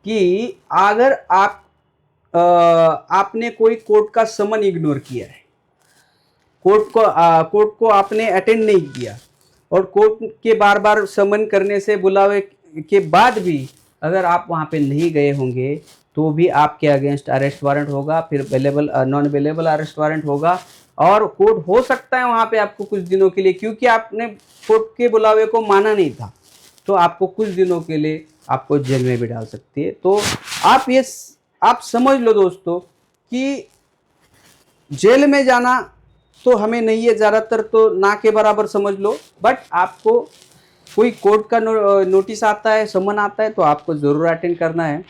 कि अगर आपने कोई कोर्ट का समन इग्नोर किया है, कोर्ट को आपने अटेंड नहीं किया, और कोर्ट के बार बार समन करने से, बुलावे के बाद भी अगर आप वहाँ पे नहीं गए होंगे तो भी आपके अगेंस्ट अरेस्ट वारंट होगा, फिर नॉन अवेलेबल अरेस्ट वारंट होगा, और कोर्ट हो सकता है वहाँ पे आपको कुछ दिनों के लिए, क्योंकि आपने कोर्ट के बुलावे को माना नहीं था, तो आपको कुछ दिनों के लिए आपको जेल में भी डाल सकती है। तो आप समझ लो दोस्तों कि जेल में जाना तो हमें नहीं है, ज़्यादातर तो ना के बराबर समझ लो, बट आपको कोई कोर्ट का नोटिस आता है, समन आता है, तो आपको ज़रूर अटेंड करना है।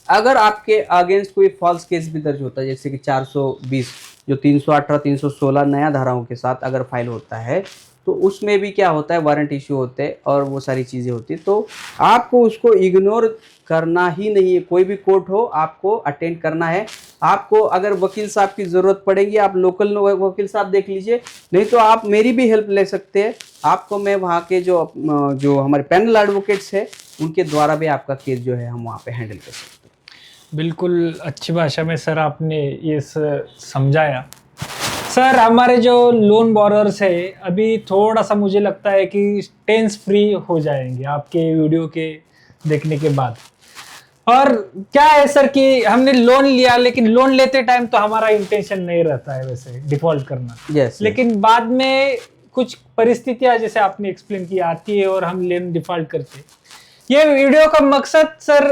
अगर आपके अगेंस्ट कोई फॉल्स केस भी दर्ज होता है, जैसे कि 420 जो 318 316 नया धाराओं के साथ अगर फाइल होता है, तो उसमें भी क्या होता है, वारंट इशू होते हैं और वो सारी चीज़ें होती है। तो आपको उसको इग्नोर करना ही नहीं है, कोई भी कोर्ट हो आपको अटेंड करना है। आपको अगर वकील साहब की ज़रूरत पड़ेगी, आप लोकल वकील साहब देख लीजिए, नहीं तो आप मेरी भी हेल्प ले सकते हैं। आपको मैं वहाँ के जो हमारे पैनल एडवोकेट्स हैं उनके द्वारा भी आपका केस जो है हम वहाँ पे हैंडल कर सकते हैं। बिल्कुल अच्छी भाषा में सर आपने ये समझाया। सर हमारे जो लोन बोरोअर्स है अभी थोड़ा सा मुझे लगता है कि टेंस फ्री हो जाएंगे आपके वीडियो के देखने के बाद। और क्या है सर कि हमने लोन लिया, लेकिन लोन लेते टाइम तो हमारा इंटेंशन नहीं रहता है वैसे डिफॉल्ट करना। Yes, लेकिन बाद में कुछ परिस्थितियां जैसे आपने एक्सप्लेन की आती है और हम लोन डिफॉल्ट करते हैं। ये वीडियो का मकसद सर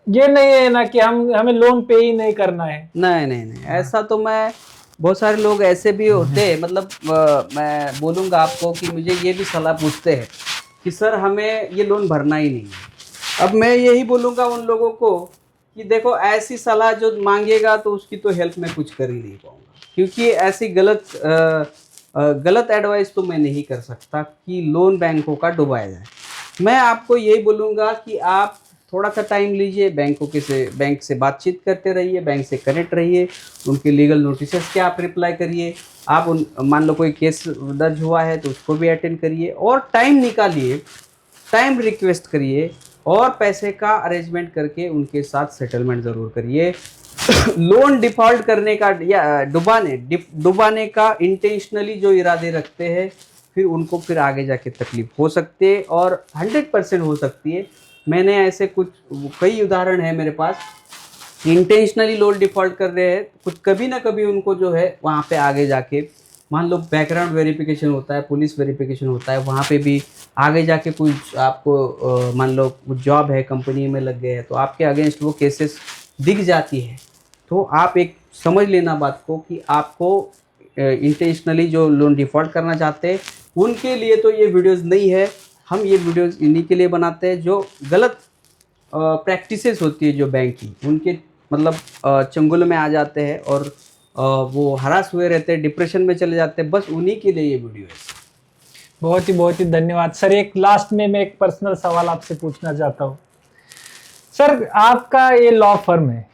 ये नहीं है ना कि हमें लोन पे ही नहीं करना है। नहीं नहीं नहीं, ऐसा तो मैं, बहुत सारे लोग ऐसे भी होते हैं, मतलब मैं बोलूँगा आपको कि मुझे ये भी सलाह पूछते हैं कि सर हमें ये लोन भरना ही नहीं है। अब मैं यही बोलूँगा उन लोगों को कि देखो, ऐसी सलाह जो मांगेगा तो उसकी तो हेल्प मैं कुछ कर ही नहीं पाऊँगा, क्योंकि ऐसी गलत एडवाइस तो मैं नहीं कर सकता कि लोन बैंकों का डुबाया जाए। मैं आपको यही बोलूँगा कि आप थोड़ा सा टाइम लीजिए, बैंक से बातचीत करते रहिए, बैंक से कनेक्ट रहिए, उनके लीगल नोटिस के आप रिप्लाई करिए। आप मान लो कोई केस दर्ज हुआ है तो उसको भी अटेंड करिए और टाइम निकालिए, टाइम रिक्वेस्ट करिए और पैसे का अरेंजमेंट करके उनके साथ सेटलमेंट ज़रूर करिए। लोन डिफ़ॉल्ट करने का या डुबाने का इंटेंशनली जो इरादे रखते हैं, फिर उनको फिर आगे जाके तकलीफ हो सकती है और 100% हो सकती है। मैंने ऐसे कई उदाहरण है मेरे पास, इंटेंशनली लोन डिफ़ॉल्ट कर रहे हैं, कुछ कभी ना कभी उनको जो है वहाँ पे आगे जाके, मान लो बैकग्राउंड वेरिफिकेशन होता है, पुलिस वेरिफिकेशन होता है, वहाँ पे भी आगे जाके कुछ आपको मान लो कुछ जॉब है, कंपनी में लग गए हैं, तो आपके अगेंस्ट वो केसेस दिख जाती है। तो आप एक समझ लेना बात को कि आपको इंटेंशनली जो लोन डिफ़ॉल्ट करना चाहते हैं उनके लिए तो ये वीडियोज़ नहीं है। हम ये वीडियोज़ इन्हीं के लिए बनाते हैं जो गलत प्रैक्टिसेस होती है जो बैंक की, उनके मतलब चंगुल में आ जाते हैं और वो हरास हुए रहते हैं, डिप्रेशन में चले जाते हैं, बस उन्हीं के लिए ये वीडियो है। बहुत ही धन्यवाद सर। एक लास्ट में मैं एक पर्सनल सवाल आपसे पूछना चाहता हूँ सर। आपका ये लॉ फर्म है,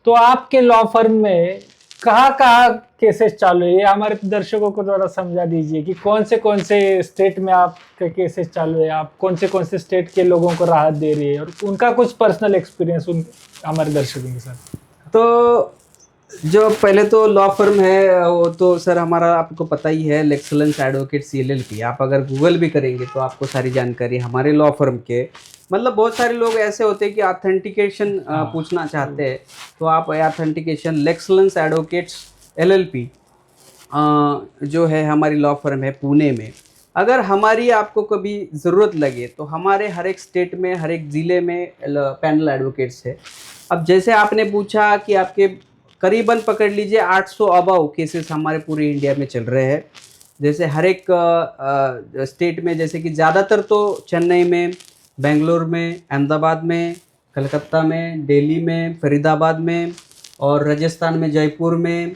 तो आपके लॉ फर्म में कहाँ केसेस चालू है, ये हमारे दर्शकों को थोड़ा समझा दीजिए कि कौन से स्टेट में आपके केसेस चालू है, आप कौन से स्टेट के लोगों को राहत दे रही है, और उनका कुछ पर्सनल एक्सपीरियंस हमारे दर्शकों के साथ। तो जो पहले तो लॉ फर्म है वो तो सर हमारा आपको पता ही है, लेक्सलेंस एडवोकेट्स LLP। आप अगर गूगल भी करेंगे तो आपको सारी जानकारी हमारे लॉ फर्म के, मतलब बहुत सारे लोग ऐसे होते हैं कि ऑथेंटिकेशन पूछना चाहते हैं, तो आप ऑथेंटिकेशन लेक्सलेंस एडवोकेट्स LLP जो है हमारी लॉ फर्म है पुणे में। अगर हमारी आपको कभी ज़रूरत लगे तो हमारे हर एक स्टेट में, हर एक ज़िले में पैनल एडवोकेट्स है। अब जैसे आपने पूछा कि आपके करीबन पकड़ लीजिए 800 अबव केसेस हमारे पूरे इंडिया में चल रहे हैं। जैसे हर एक स्टेट में, जैसे कि ज़्यादातर तो चेन्नई में, बेंगलोर में, अहमदाबाद में, कलकत्ता में, दिल्ली में, फरीदाबाद में और राजस्थान में, जयपुर में,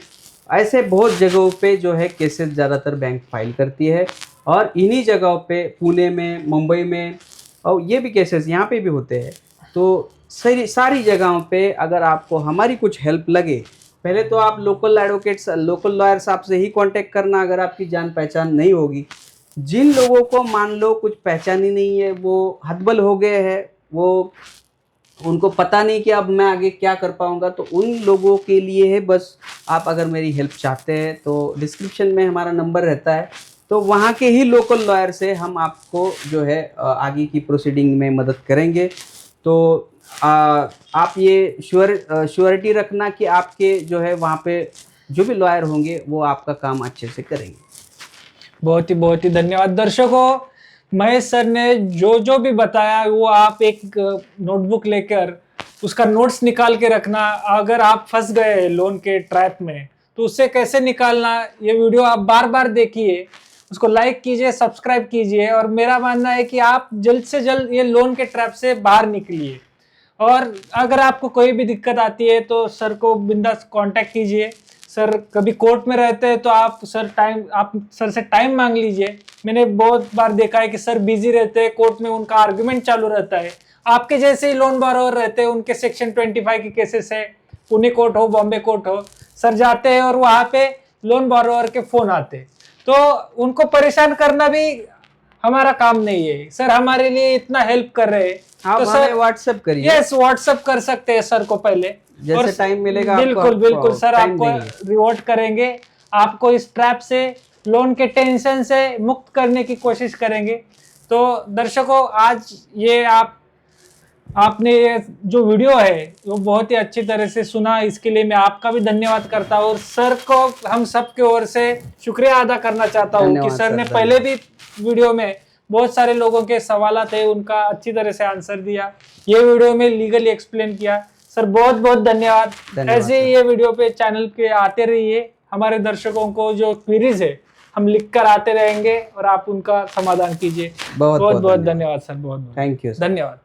ऐसे बहुत जगहों पे जो है केसेस ज़्यादातर बैंक फाइल करती है। और इन्हीं जगहों पे पुणे में, मुंबई में, और ये भी केसेस यहाँ पे भी होते हैं। तो सारी जगहों पे अगर आपको हमारी कुछ हेल्प लगे, पहले तो आप लोकल एडवोकेट्स, लोकल लॉयर साहब से ही कांटेक्ट करना अगर आपकी जान पहचान नहीं होगी। जिन लोगों को मान लो कुछ पहचान ही नहीं है, वो हतबल हो गए हैं, वो उनको पता नहीं कि अब मैं आगे क्या कर पाऊंगा, तो उन लोगों के लिए है बस। आप अगर मेरी हेल्प चाहते हैं तो डिस्क्रिप्शन में हमारा नंबर रहता है, तो वहाँ के ही लोकल लॉयर से हम आपको जो है आगे की प्रोसीडिंग में मदद करेंगे। तो आप ये श्योरिटी रखना कि आपके जो है वहाँ पे जो भी लॉयर होंगे वो आपका काम अच्छे से करेंगे। बहुत ही धन्यवाद। दर्शकों, महेश सर ने जो भी बताया वो आप एक नोटबुक लेकर उसका नोट्स निकाल के रखना। अगर आप फंस गए लोन के ट्रैप में तो उससे कैसे निकालना, ये वीडियो आप बार बार देखिए, उसको लाइक कीजिए, सब्सक्राइब कीजिए, और मेरा मानना है कि आप जल्द से जल्द ये लोन के ट्रैप से बाहर निकलिए। और अगर आपको कोई भी दिक्कत आती है तो सर को बिंदास कांटेक्ट कीजिए। सर कभी कोर्ट में रहते हैं तो आप सर से टाइम मांग लीजिए। मैंने बहुत बार देखा है कि सर बिजी रहते हैं, कोर्ट में उनका आर्गुमेंट चालू रहता है। आपके जैसे ही लोन बोरोवर रहते हैं, उनके सेक्शन 25 के केसेस है, पुणे कोर्ट हो, बॉम्बे कोर्ट हो, सर जाते हैं और वहां पे लोन बोरोवर के फोन आते, तो उनको परेशान करना भी हमारा काम नहीं है। सर हमारे लिए इतना हेल्प कर रहे हैं, आप तो हमें व्हाट्सएप करिए। यस, व्हाट्सएप कर सकते हैं सर को पहले, जैसे टाइम मिलेगा बिल्कुल बिल्कुल सर टाइम आपको देंगे। रिवॉर्ड करेंगे, आपको इस ट्रैप से, लोन के टेंशन से मुक्त करने की कोशिश करेंगे। तो दर्शकों, आज ये आपने ये जो वीडियो है वो बहुत ही अच्छी तरह से सुना, इसके लिए मैं आपका भी धन्यवाद करता हूँ। और सर को हम सब की ओर से शुक्रिया अदा करना चाहता हूँ कि सर ने पहले भी वीडियो में बहुत सारे लोगों के सवाल थे, उनका अच्छी तरह से आंसर दिया, ये वीडियो में लीगली एक्सप्लेन किया। सर बहुत बहुत धन्यवाद। ऐसे ही ये वीडियो पे चैनल पे आते रहिए, हमारे दर्शकों को जो क्वेरीज है हम लिख कर आते रहेंगे और आप उनका समाधान कीजिए। बहुत बहुत धन्यवाद सर, बहुत थैंक यू। धन्यवाद।